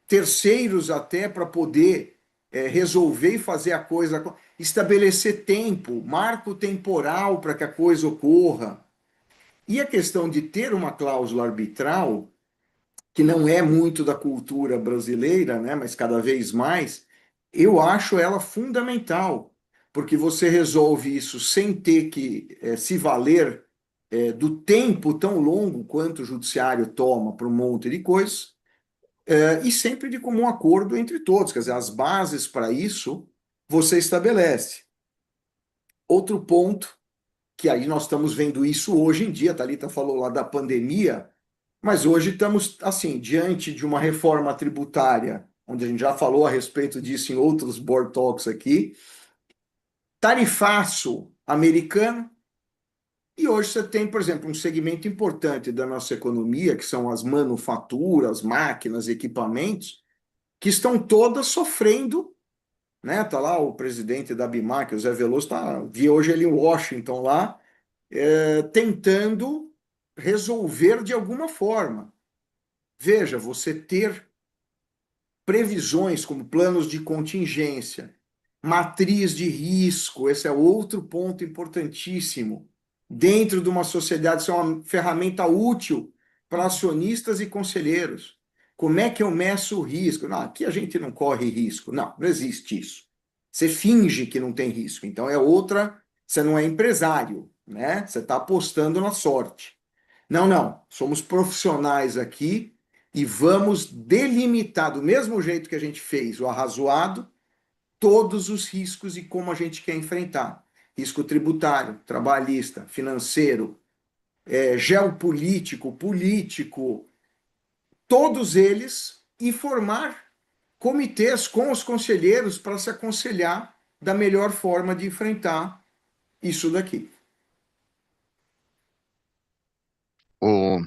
terceiros até para poder resolver e fazer a coisa, estabelecer tempo, marco temporal para que a coisa ocorra. E a questão de ter uma cláusula arbitral, que não é muito da cultura brasileira, né, mas cada vez mais, eu acho ela fundamental, porque você resolve isso sem ter que se valer do tempo tão longo quanto o judiciário toma para um monte de coisas, e sempre de comum acordo entre todos, quer dizer, as bases para isso você estabelece. Outro ponto, que aí nós estamos vendo isso hoje em dia, a Thalita falou lá da pandemia, mas hoje estamos, assim, diante de uma reforma tributária, onde a gente já falou a respeito disso em outros board talks aqui, tarifaço americano, e hoje você tem, por exemplo, um segmento importante da nossa economia, que são as manufaturas, máquinas, equipamentos, que estão todas sofrendo, né? Tá lá o presidente da BIMAC, o Zé Veloso, vi hoje ele em Washington lá, tentando resolver de alguma forma. Veja, você ter previsões como planos de contingência, matriz de risco, esse é outro ponto importantíssimo. Dentro de uma sociedade, isso é uma ferramenta útil para acionistas e conselheiros. Como é que eu meço o risco? Não, aqui a gente não corre risco. Não, não existe isso. Você finge que não tem risco. Então é outra, você não é empresário, né? Você está apostando na sorte. Não, não. Somos profissionais aqui e vamos delimitar, do mesmo jeito que a gente fez o arrazoado, todos os riscos e como a gente quer enfrentar. Risco tributário, trabalhista, financeiro, geopolítico, político, todos eles, e formar comitês com os conselheiros para se aconselhar da melhor forma de enfrentar isso daqui. O,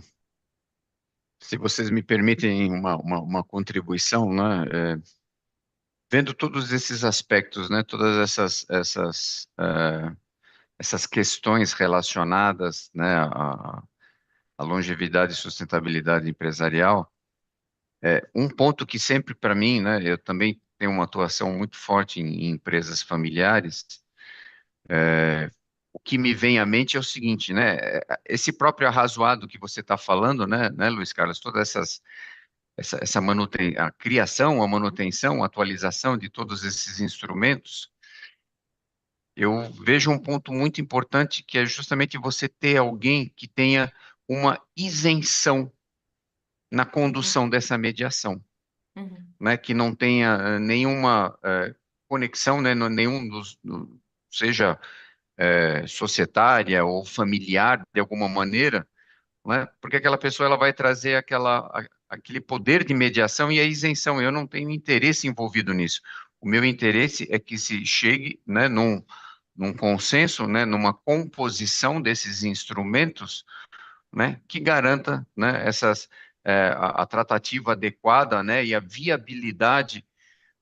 se vocês me permitem uma contribuição, né? Vendo todos esses aspectos, né? Todas essas questões relacionadas, né? A longevidade e sustentabilidade empresarial. Um ponto que sempre para mim, né, eu também tenho uma atuação muito forte em empresas familiares, o que me vem à mente é o seguinte, né, esse próprio arrazoado que você está falando, né, Luiz Carlos, todas essa a criação, a manutenção, a atualização de todos esses instrumentos, eu vejo um ponto muito importante que é justamente você ter alguém que tenha uma isenção na Uhum, condução dessa mediação. uhum, Né, que não tenha nenhuma conexão, né, nenhum seja societária ou familiar de alguma maneira, né, porque aquela pessoa ela vai trazer aquele poder de mediação e a isenção. Eu não tenho interesse envolvido nisso. O meu interesse é que se chegue, né, num consenso, né, numa composição desses instrumentos, né, que garanta, né, a tratativa adequada, né, e a viabilidade,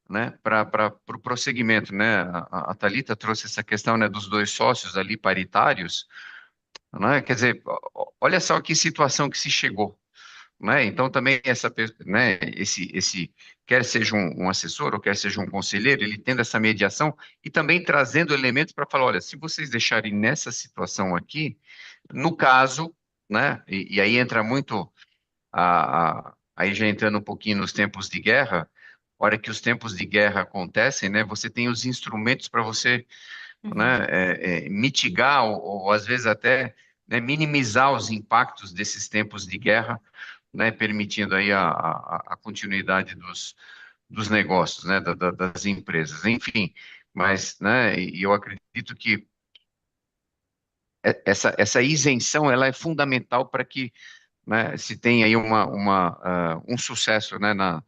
né, para o prosseguimento, né? A Thalita trouxe essa questão, né, dos dois sócios ali paritários, né? Quer dizer, olha só que situação que se chegou, né? Então também né, esse quer seja um assessor ou quer seja um conselheiro, ele tendo essa mediação e também trazendo elementos para falar, olha, se vocês deixarem nessa situação aqui, no caso, né? E aí entra muito aí já entrando um pouquinho nos tempos de guerra, hora que os tempos de guerra acontecem, né, você tem os instrumentos para você, uhum. né, mitigar ou às vezes até, né, minimizar os impactos desses tempos de guerra, né, permitindo aí a continuidade dos negócios, né, das empresas, enfim. Mas, né, e eu acredito que essa isenção ela é fundamental para que, né, se tenha aí um sucesso, né, na,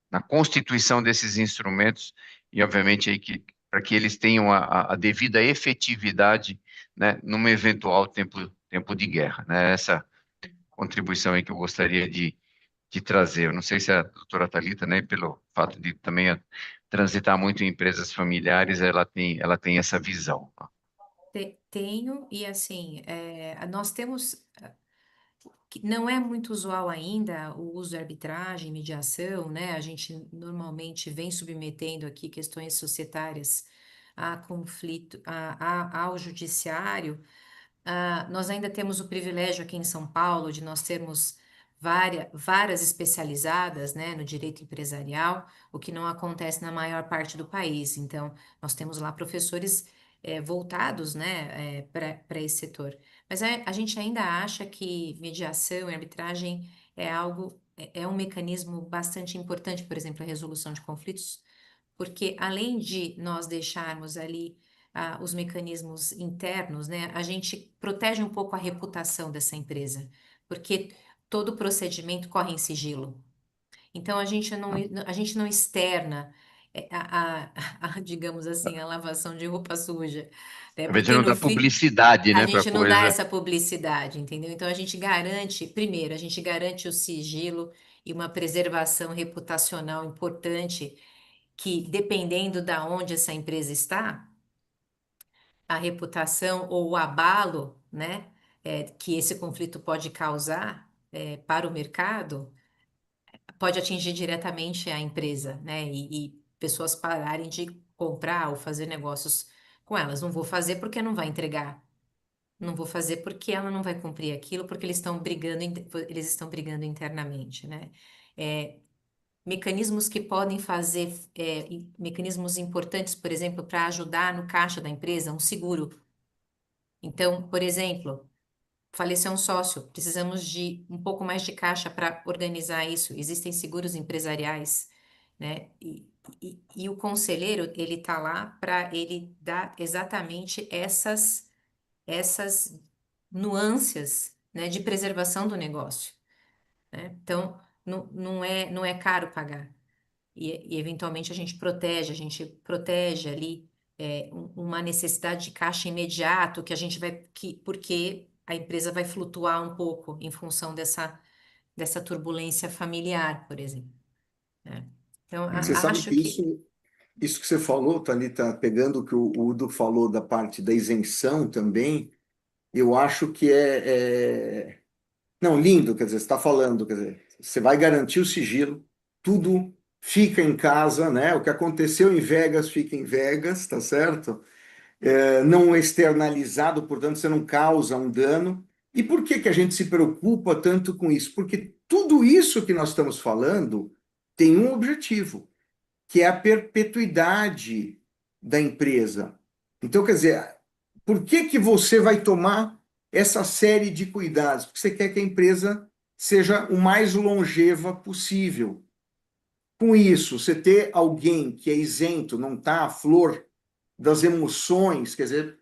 na constituição desses instrumentos e, obviamente, aí para que eles tenham a devida efetividade, né, num eventual tempo de guerra, né? Essa contribuição aí que eu gostaria de trazer. Eu não sei se a doutora Thalita, né, pelo fato de também transitar muito em empresas familiares, ela tem essa visão. Tenho, e assim, nós temos. Que não é muito usual ainda o uso de arbitragem, mediação, né? A gente normalmente vem submetendo aqui questões societárias a conflito, ao judiciário. Nós ainda temos o privilégio aqui em São Paulo de nós termos várias especializadas, né, no direito empresarial, o que não acontece na maior parte do país. Então, nós temos lá professores voltados, né, para esse setor. Mas a gente ainda acha que mediação e arbitragem é um mecanismo bastante importante, por exemplo, a resolução de conflitos, porque além de nós deixarmos ali os mecanismos internos, né, a gente protege um pouco a reputação dessa empresa, porque todo procedimento corre em sigilo. Então a gente não externa digamos assim, a lavação de roupa suja, né? A gente Porque não no dá fim publicidade, a né, para a gente não dá coisa. essa publicidade, entendeu? Então a gente garante, primeiro, a gente garante o sigilo e uma preservação reputacional importante, que dependendo da onde essa empresa está, a reputação ou o abalo, né, que esse conflito pode causar, para o mercado, pode atingir diretamente a empresa, né, e pessoas pararem de comprar ou fazer negócios com elas. Não vou fazer porque não vai entregar. Não vou fazer porque ela não vai cumprir aquilo, porque eles estão brigando internamente, né? É, mecanismos que podem fazer, mecanismos importantes, por exemplo, para ajudar no caixa da empresa, um seguro. Então, por exemplo, faleceu um sócio, precisamos de um pouco mais de caixa para organizar isso. Existem seguros empresariais, né? E o conselheiro, ele está lá para ele dar exatamente essas nuances, né, de preservação do negócio, né? Então, não é caro pagar. E eventualmente a gente protege ali uma necessidade de caixa imediato que a gente porque a empresa vai flutuar um pouco em função dessa turbulência familiar, por exemplo, né? Então, Você sabe acho que que isso que você falou, Thalita, pegando o que o Udo falou da parte da isenção também, eu acho que Não, lindo, quer dizer, você está falando, quer dizer, você vai garantir o sigilo, tudo fica em casa, né? O que aconteceu em Vegas fica em Vegas, tá certo? Não é externalizado, portanto, você não causa um dano. E por que que a gente se preocupa tanto com isso? Porque tudo isso que nós estamos falando tem um objetivo, que é a perpetuidade da empresa. Então, quer dizer, por que que você vai tomar essa série de cuidados? Porque você quer que a empresa seja o mais longeva possível. Com isso, você ter alguém que é isento, não está à flor das emoções, quer dizer,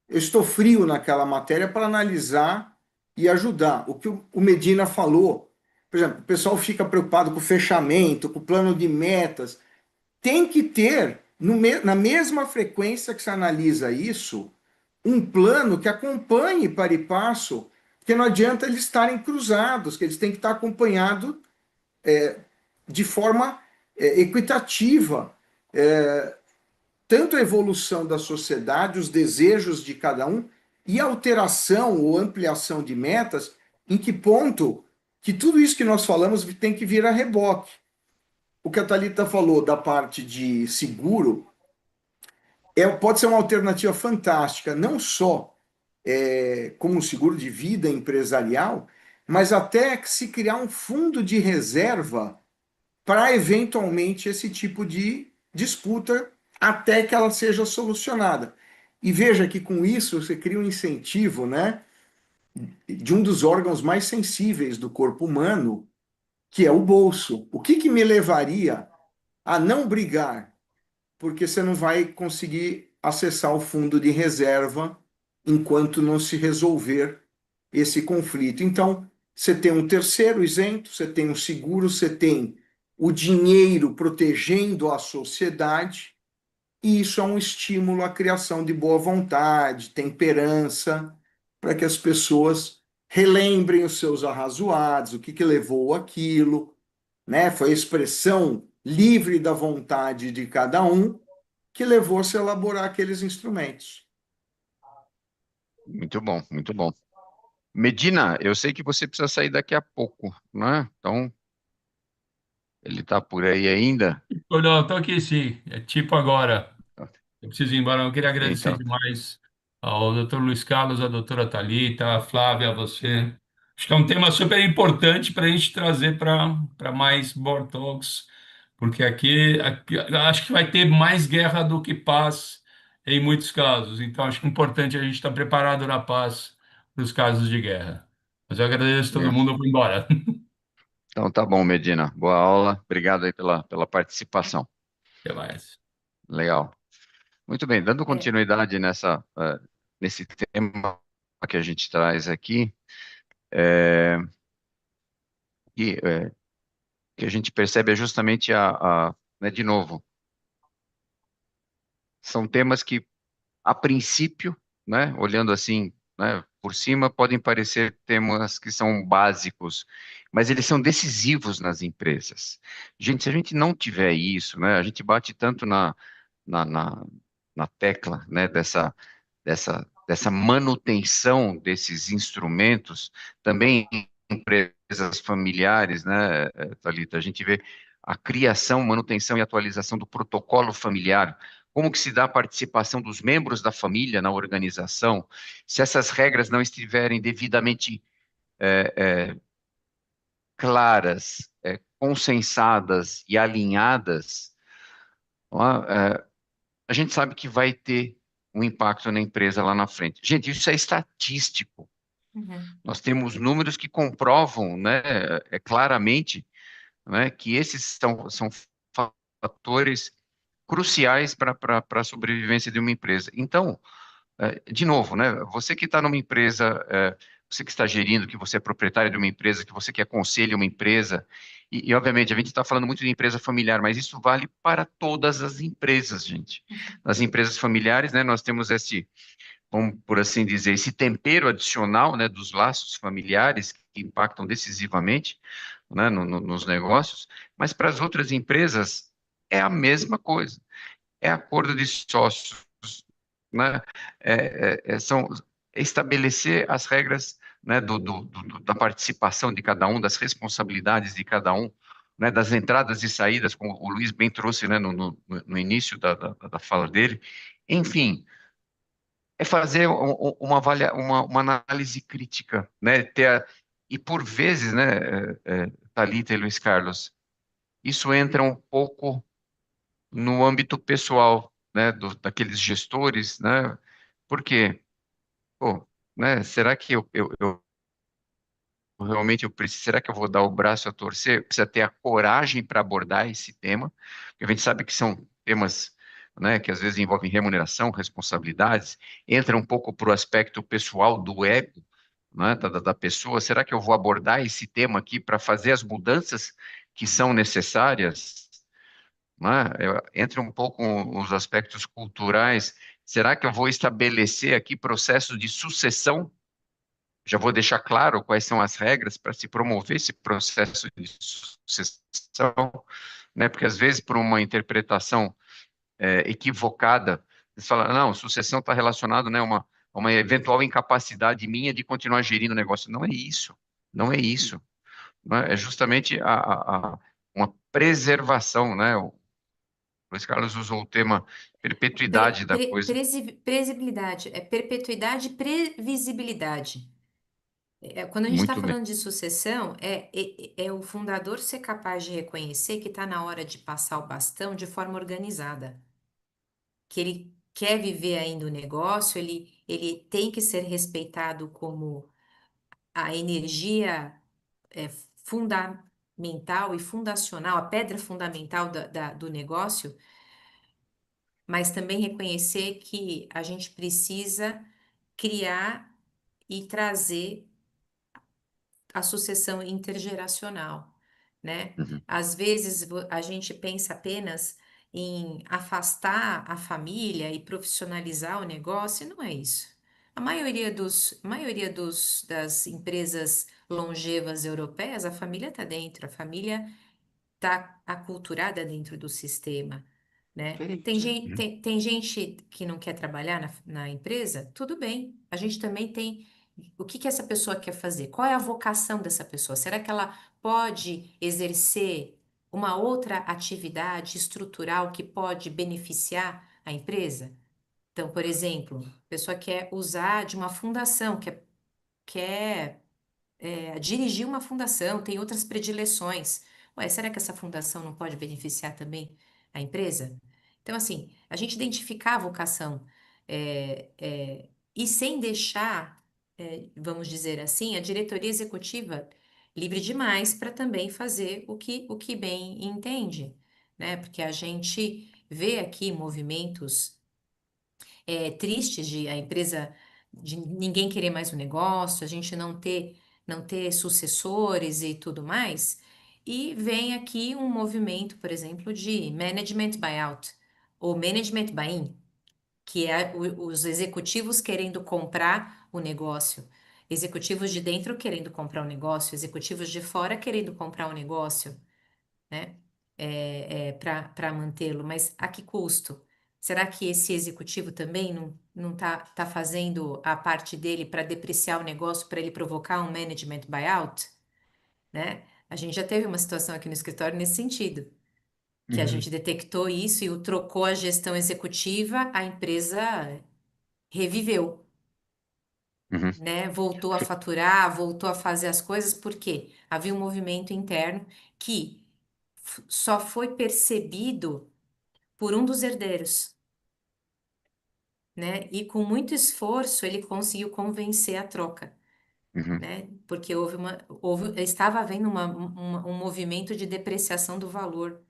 eu estou frio naquela matéria para analisar e ajudar. O que o Medina falou, por exemplo, o pessoal fica preocupado com o fechamento, com o plano de metas. Tem que ter, na mesma frequência que se analisa isso, um plano que acompanhe para e passo, porque não adianta eles estarem cruzados, que eles têm que estar acompanhados de forma equitativa, tanto a evolução da sociedade, os desejos de cada um, e a alteração ou ampliação de metas, em que ponto que tudo isso que nós falamos tem que vir a reboque. O que a Thalita falou da parte de seguro pode ser uma alternativa fantástica, não só como um seguro de vida empresarial, mas até que se criar um fundo de reserva para eventualmente esse tipo de disputa até que ela seja solucionada. E veja que com isso você cria um incentivo, né, de um dos órgãos mais sensíveis do corpo humano, que é o bolso. O que que me levaria a não brigar? Porque você não vai conseguir acessar o fundo de reserva enquanto não se resolver esse conflito. Então, você tem um terceiro isento, você tem um seguro, você tem o dinheiro protegendo a sociedade, e isso é um estímulo à criação de boa vontade, temperança, para que as pessoas relembrem os seus arrazoados, o que que levou aquilo, né? Foi a expressão livre da vontade de cada um que levou a se elaborar aqueles instrumentos. Muito bom, muito bom. Medina, eu sei que você precisa sair daqui a pouco, né? Então, ele está por aí ainda. Ô, não, estou aqui sim, é tipo agora. Eu preciso ir embora. Eu queria agradecer Então, demais ao doutor Luiz Carlos, à doutora Thalita, à Flávia, a você. Acho que é um tema super importante para a gente trazer para mais Board Talks, porque aqui acho que vai ter mais guerra do que paz em muitos casos. Então, acho que é importante a gente estar preparado na paz para os casos de guerra. Mas eu agradeço a todo é. mundo, eu vou embora. Então tá bom, Medina. Boa aula. Obrigado aí pela participação. Até mais. Legal. Muito bem, dando é, continuidade nesse tema que a gente traz aqui, é, e, que a gente percebe é justamente né, de novo, são temas que, a princípio, né, olhando assim, né, por cima, podem parecer temas que são básicos mas eles são decisivos nas empresas. Gente, se a gente não tiver isso, né, a gente bate tanto na, na, na tecla, né, dessa manutenção desses instrumentos, também em empresas familiares, né, Thalita, a gente vê a criação, manutenção e atualização do protocolo familiar, como que se dá a participação dos membros da família na organização, se essas regras não estiverem devidamente claras, consensadas e alinhadas, ó, a gente sabe que vai ter um impacto na empresa lá na frente. Gente, isso é estatístico. Uhum. Nós temos números que comprovam, né, claramente, né, que esses são fatores cruciais para a sobrevivência de uma empresa. Então, de novo, né, você que está numa empresa, você que está gerindo, que você é proprietário de uma empresa, que você que aconselha uma empresa, obviamente a gente está falando muito de empresa familiar, mas isso vale para todas as empresas, gente. Nas empresas familiares, né, nós temos vamos por assim dizer, esse tempero adicional, né, dos laços familiares que impactam decisivamente, né, nos negócios, mas para as outras empresas é a mesma coisa, é acordo de sócios, né, são estabelecer as regras, né, da participação de cada um, das responsabilidades de cada um, né, das entradas e saídas, como o Luiz bem trouxe, né, no início da fala dele, enfim, é fazer uma análise crítica, né? E por vezes, né, Thalita e Luiz Carlos, isso entra um pouco no âmbito pessoal, né, daqueles gestores, né? Por quê? Pô, né, será que realmente eu preciso, será que eu vou dar o braço a torcer? Precisa ter a coragem para abordar esse tema, porque a gente sabe que são temas, né, que às vezes envolvem remuneração, responsabilidades, entra um pouco para o aspecto pessoal do ego, né, da pessoa. Será que eu vou abordar esse tema aqui para fazer as mudanças que são necessárias? Né? Entra um pouco os aspectos culturais. Será que eu vou estabelecer aqui processos de sucessão? Já vou deixar claro quais são as regras para se promover esse processo de sucessão, né? Porque às vezes por uma interpretação equivocada, eles falam, não, sucessão está relacionado, né, a uma eventual incapacidade minha de continuar gerindo o negócio. Não é isso, não é isso, né? É justamente uma preservação, né? O Luiz Carlos usou o tema perpetuidade da coisa. Previsibilidade, é perpetuidade e previsibilidade. Quando a gente está Muito bem. falando de sucessão, é o fundador ser capaz de reconhecer que está na hora de passar o bastão de forma organizada, que ele quer viver ainda o negócio, ele tem que ser respeitado como a energia fundamental e fundacional, a pedra fundamental do negócio, mas também reconhecer que a gente precisa criar e trazer a sucessão intergeracional, né? Uhum. Às vezes a gente pensa apenas em afastar a família e profissionalizar o negócio, e não é isso. Das empresas longevas europeias, a família está dentro, a família está aculturada dentro do sistema, né? Diferente, né? Tem gente que não quer trabalhar na empresa? Tudo bem. A gente também tem. O que que essa pessoa quer fazer? Qual é a vocação dessa pessoa? Será que ela pode exercer uma outra atividade estrutural que pode beneficiar a empresa? Então, por exemplo, a pessoa quer usar de uma fundação, quer dirigir uma fundação, tem outras predileções. Ué, será que essa fundação não pode beneficiar também a empresa? Então, assim, a gente identificar a vocação e sem deixar, vamos dizer assim, a diretoria executiva livre demais para também fazer o que bem entende, né? Porque a gente vê aqui movimentos tristes de a empresa de ninguém querer mais o negócio, a gente não ter sucessores e tudo mais. E vem aqui um movimento, por exemplo, de management buyout ou management buy-in, que é os executivos querendo comprar o negócio. executivos de dentro querendo comprar um negócio, executivos de fora querendo comprar um negócio, né? Para mantê-lo, mas a que custo? Será que esse executivo também não tá fazendo a parte dele para depreciar o negócio, para ele provocar um management buyout, né? A gente já teve uma situação aqui no escritório nesse sentido, que a Uhum, gente detectou isso e trocou a gestão executiva, a empresa reviveu, uhum, né? Voltou a faturar, voltou a fazer as coisas, porque havia um movimento interno que só foi percebido por um dos herdeiros, né? E com muito esforço ele conseguiu convencer a troca, uhum. né? Porque estava havendo um movimento de depreciação do valor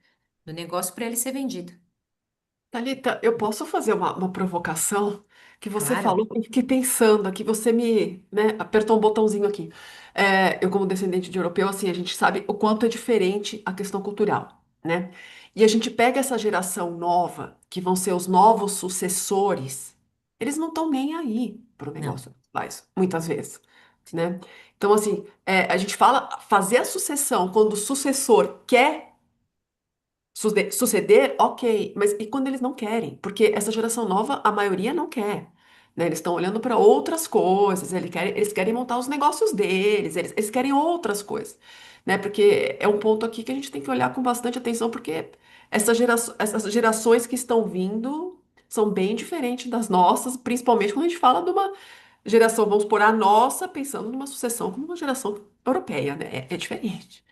do negócio para ele ser vendido. Thalita, eu posso fazer uma provocação que você Claro, falou, eu fiquei pensando aqui, você me, né, apertou um botãozinho aqui. Eu, como descendente de europeu, assim, a gente sabe o quanto é diferente a questão cultural, né? E a gente pega essa geração nova, que vão ser os novos sucessores, eles não estão nem aí para o não. negócio, mas muitas vezes, né? Então, assim, a gente fala fazer a sucessão quando o sucessor quer suceder, ok, mas e quando eles não querem? Porque essa geração nova, a maioria não quer. Né? Eles estão olhando para outras coisas, eles querem montar os negócios deles, eles querem outras coisas. Né? Porque é um ponto aqui que a gente tem que olhar com bastante atenção, porque essas gerações que estão vindo são bem diferentes das nossas, principalmente quando a gente fala de uma geração, vamos por a nossa, pensando numa sucessão como uma geração europeia, né? É diferente.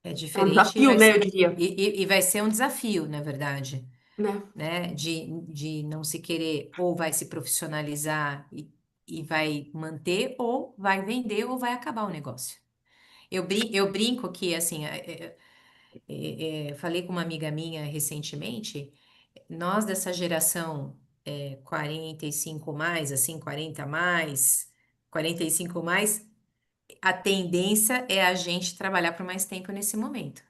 É É um diferente desafio, né, eu diria. e vai ser um desafio, na verdade, Né? né? De não se querer ou vai se profissionalizar e vai manter, ou vai vender, ou vai acabar o negócio. Eu brinco que, assim, falei com uma amiga minha recentemente, nós dessa geração 45 mais, assim, 40 mais, 45 mais, a tendência é a gente trabalhar por mais tempo nesse momento.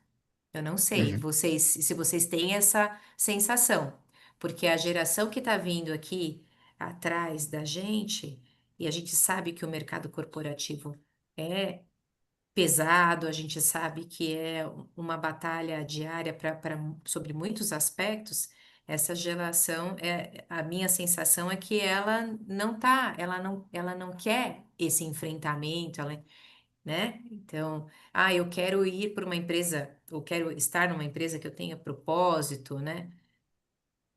Eu não sei, Uhum. se vocês têm essa sensação, porque a geração que está vindo aqui atrás da gente, e a gente sabe que o mercado corporativo é pesado, a gente sabe que é uma batalha diária sobre muitos aspectos. Essa geração, a minha sensação é que ela não quer esse enfrentamento, né? Então, eu quero ir para uma empresa, ou quero estar numa empresa que eu tenha propósito, né?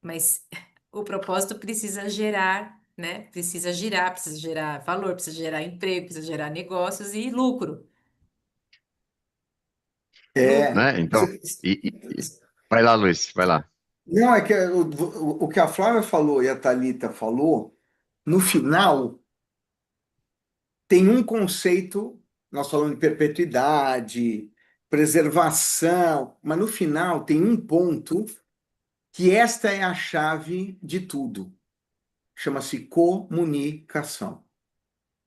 Mas o propósito precisa gerar, né? Precisa girar, precisa gerar valor, precisa gerar emprego, precisa gerar negócios e lucro. Lucro. É. Né? Então, vai lá, Luiz, vai lá. Não, é que o que a Flávia falou e a Thalita falou, no final, tem um conceito, nós falamos de perpetuidade, preservação, mas no final tem um ponto que esta é a chave de tudo. Chama-se comunicação.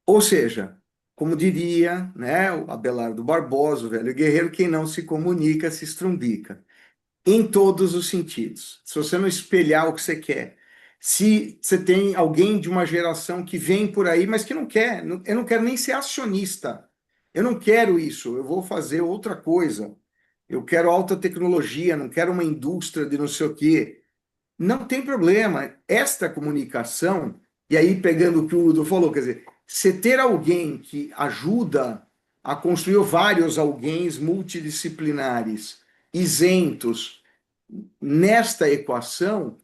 Ou seja, como diria, né, o Abelardo Barbosa, o velho guerreiro, quem não se comunica se estrumbica. Em todos os sentidos. Se você não espelhar o que você quer, se você tem alguém de uma geração que vem por aí, mas que não quer, eu não quero nem ser acionista, eu não quero isso, eu vou fazer outra coisa, eu quero alta tecnologia, não quero uma indústria de não sei o quê. Não tem problema, esta comunicação, e aí pegando o que o Udo falou, quer dizer, você ter alguém que ajuda a construir vários alguéns multidisciplinares, isentos, nesta equação,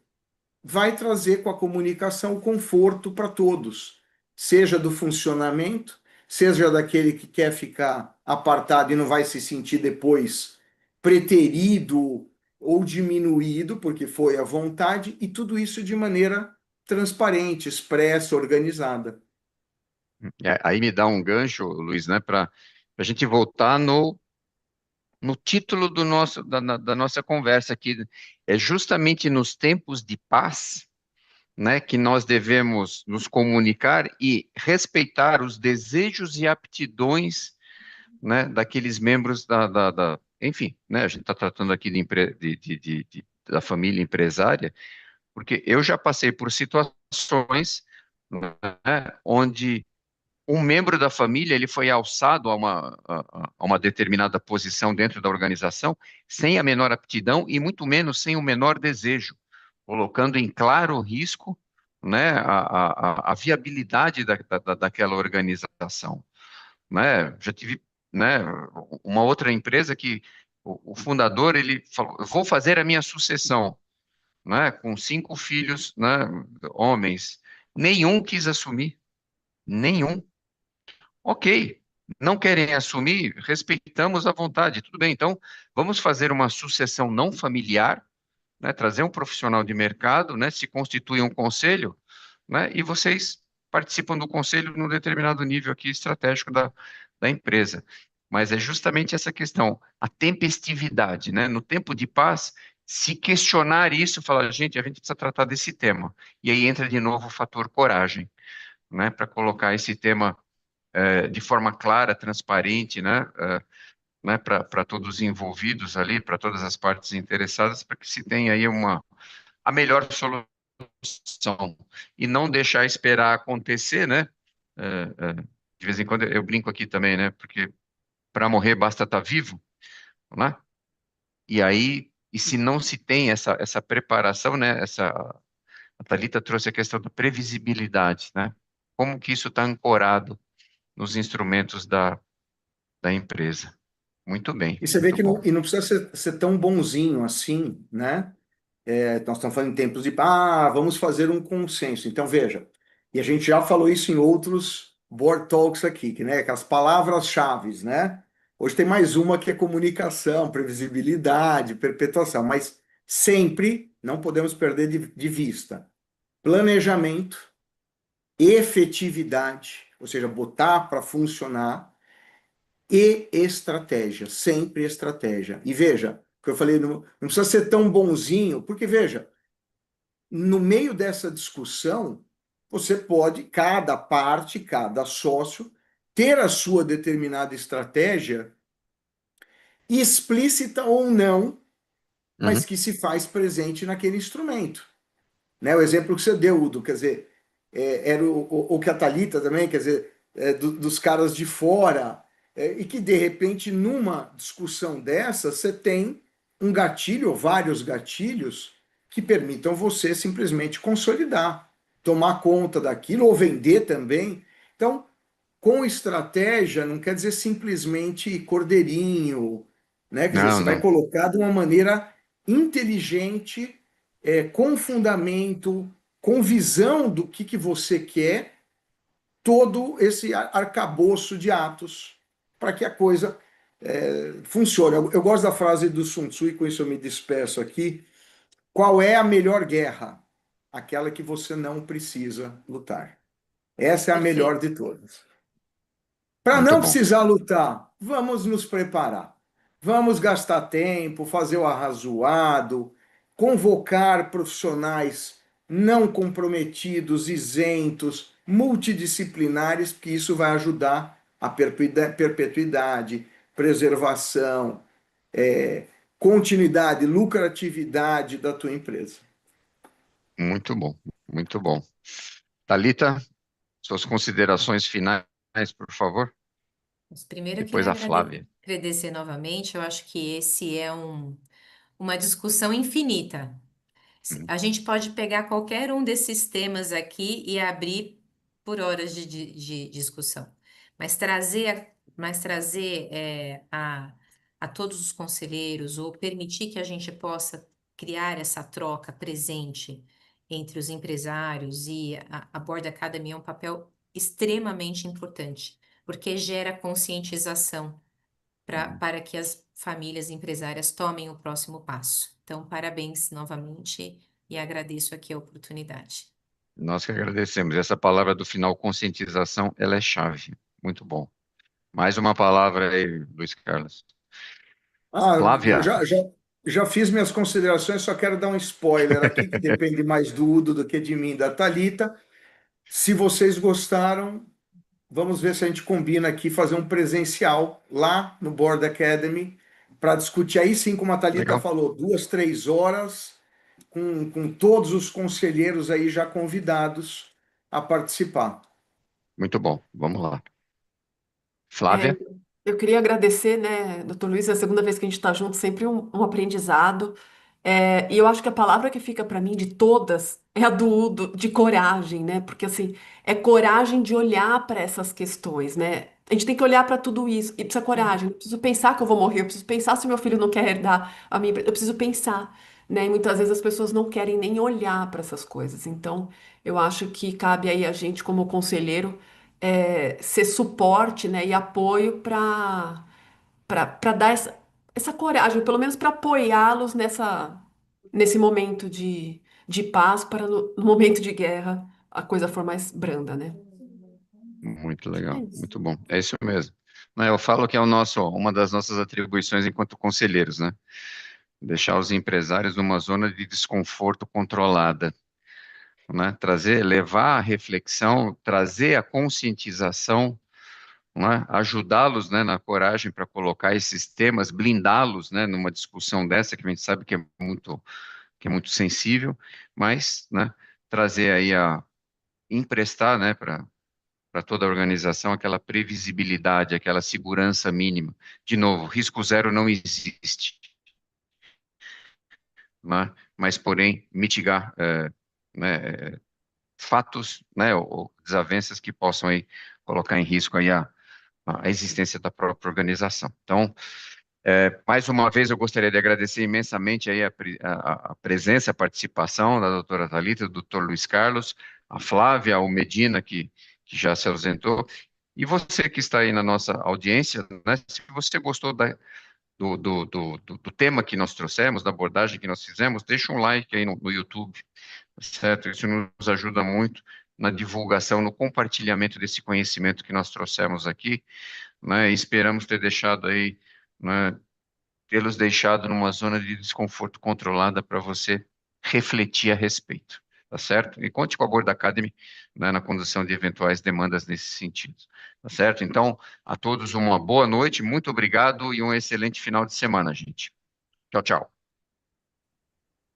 vai trazer com a comunicação conforto para todos, seja do funcionamento, seja daquele que quer ficar apartado e não vai se sentir depois preterido ou diminuído, porque foi à vontade, e tudo isso de maneira transparente, expressa, organizada. Aí me dá um gancho, Luiz, né, para a gente voltar no título da nossa conversa aqui. É justamente nos tempos de paz, né, que nós devemos nos comunicar e respeitar os desejos e aptidões, né, daqueles membros enfim, né, a gente está tratando aqui da família empresária, porque eu já passei por situações, né, onde um membro da família ele foi alçado a uma determinada posição dentro da organização sem a menor aptidão e muito menos sem o menor desejo, colocando em claro risco, né, a viabilidade daquela organização, né? Já tive, né, uma outra empresa que o fundador ele falou, "Eu vou fazer a minha sucessão, né, com 5 filhos, né, homens, nenhum quis assumir, nenhum. Ok, não querem assumir, respeitamos a vontade, tudo bem. Então, vamos fazer uma sucessão não familiar, né, trazer um profissional de mercado, né, se constitui um conselho, né, e vocês participam do conselho num determinado nível aqui estratégico da empresa. Mas é justamente essa questão, a tempestividade, né, no tempo de paz, se questionar isso, falar, gente, a gente precisa tratar desse tema. E aí entra de novo o fator coragem, né, para colocar esse tema de forma clara, transparente, né, para todos os envolvidos ali, para todas as partes interessadas, para que se tenha aí a melhor solução e não deixar esperar acontecer, né? De vez em quando eu brinco aqui também, né? Porque para morrer basta estar vivo, né? E aí, e se não se tem essa preparação, né? A Thalita trouxe a questão da previsibilidade, né? Como que isso está ancorado nos instrumentos da empresa? Muito bem, E você vê muito que não, bom. e não precisa ser tão bonzinho assim, né? Nós estamos falando em tempos de, vamos fazer um consenso. Então, veja, e a gente já falou isso em outros board talks aqui, que, né, que as palavras-chaves, né? Hoje tem mais uma que é comunicação, previsibilidade, perpetuação, mas sempre não podemos perder de vista planejamento, efetividade, ou seja, botar para funcionar, e estratégia, sempre estratégia. E veja, o que eu falei, não precisa ser tão bonzinho, porque veja, no meio dessa discussão, você pode, cada parte, cada sócio, ter a sua determinada estratégia, explícita ou não, mas Uhum. que se faz presente naquele instrumento. Né? O exemplo que você deu, Udo, quer dizer, era o que a Thalita também, quer dizer, dos caras de fora, e que de repente numa discussão dessa você tem um gatilho ou vários gatilhos que permitam você simplesmente consolidar, tomar conta daquilo ou vender também. Então, com estratégia não quer dizer simplesmente cordeirinho, né? Quer dizer, Não, você vai não. colocar de uma maneira inteligente, com fundamento, com visão do que você quer, todo esse arcabouço de atos para que a coisa funcione. Eu gosto da frase do Sun Tzu, e com isso eu me despeço aqui. Qual é a melhor guerra? Aquela que você não precisa lutar. Essa é a melhor Perfeito. de todas. Para Muito não bom. precisar lutar, vamos nos preparar. Vamos gastar tempo, fazer o arrazoado, convocar profissionais não comprometidos, isentos, multidisciplinares, porque isso vai ajudar a perpetuidade, preservação, é, continuidade, lucratividade da tua empresa. Muito bom. Muito bom. Thalita, suas considerações finais, por favor. Mas primeiro eu Depois queria a Flávia. agradecer novamente. Eu acho que esse é uma discussão infinita. Hum, A gente pode pegar qualquer um desses temas aqui e abrir por horas de discussão, mas trazer a todos os conselheiros ou permitir que a gente possa criar essa troca presente entre os empresários e a Board Academy é um papel extremamente importante, porque gera conscientização hum. para que as famílias empresárias tomem o próximo passo. Então, parabéns novamente e agradeço aqui a oportunidade. Nós que agradecemos. Essa palavra do final, conscientização, ela é chave. Muito bom. Mais uma palavra aí, Luiz Carlos. Flávia, Já fiz minhas considerações, só quero dar um spoiler aqui, que depende mais do Udo do que de mim, da Thalita. Se vocês gostaram, vamos ver se a gente combina aqui fazer um presencial lá no Board Academy para discutir aí sim, como a Thalita legal. falou, 2, 3 horas, com todos os conselheiros aí já convidados a participar. Muito bom. Vamos lá. É, Flávia? eu queria agradecer, né, doutor Luiz, é a segunda vez que a gente está junto, sempre um aprendizado. E eu acho que a palavra que fica para mim de todas é a de coragem, né? Porque assim, é coragem de olhar para essas questões, né? A gente tem que olhar para tudo isso e precisa coragem. Eu preciso pensar que eu vou morrer, eu preciso pensar se meu filho não quer herdar a minha, eu preciso pensar, né? E muitas vezes as pessoas não querem nem olhar para essas coisas. Então, eu acho que cabe aí a gente, como conselheiro, ser suporte, né, e apoio para dar essa coragem, pelo menos para apoiá-los nesse momento de paz, para no momento de guerra a coisa for mais branda, né? Muito É legal, isso. muito bom. É isso mesmo. Né, eu falo que é uma das nossas atribuições enquanto conselheiros, né? Deixar os empresários numa zona de desconforto controlada, né? Levar a reflexão, trazer a conscientização, né? Ajudá-los, né, na coragem para colocar esses temas, blindá-los, né, numa discussão dessa que a gente sabe que é muito sensível, mas, né, trazer aí emprestar, né, para toda a organização aquela previsibilidade, aquela segurança mínima. De novo, risco zero não existe, né? Mas, porém, mitigar né, fatos, né, ou desavenças que possam aí colocar em risco aí a existência da própria organização. Então, mais uma vez, eu gostaria de agradecer imensamente aí a presença, a participação da doutora Thalita, do doutor Luiz Carlos, a Flávia, o Medina, que já se ausentou, e você que está aí na nossa audiência, né, se você gostou do tema que nós trouxemos, da abordagem que nós fizemos, deixa um like aí no YouTube, certo? Isso nos ajuda muito na divulgação, no compartilhamento desse conhecimento que nós trouxemos aqui, né, e esperamos ter deixado aí, né, tê-los deixado numa zona de desconforto controlada para você refletir a respeito, tá certo? E conte com a Board Academy, né, na condução de eventuais demandas nesse sentido, tá certo? Então, a todos uma boa noite, muito obrigado e um excelente final de semana, gente. Tchau, tchau.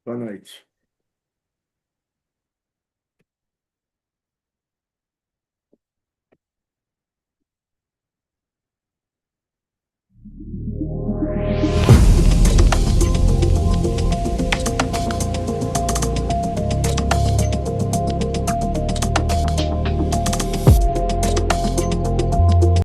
Boa noite.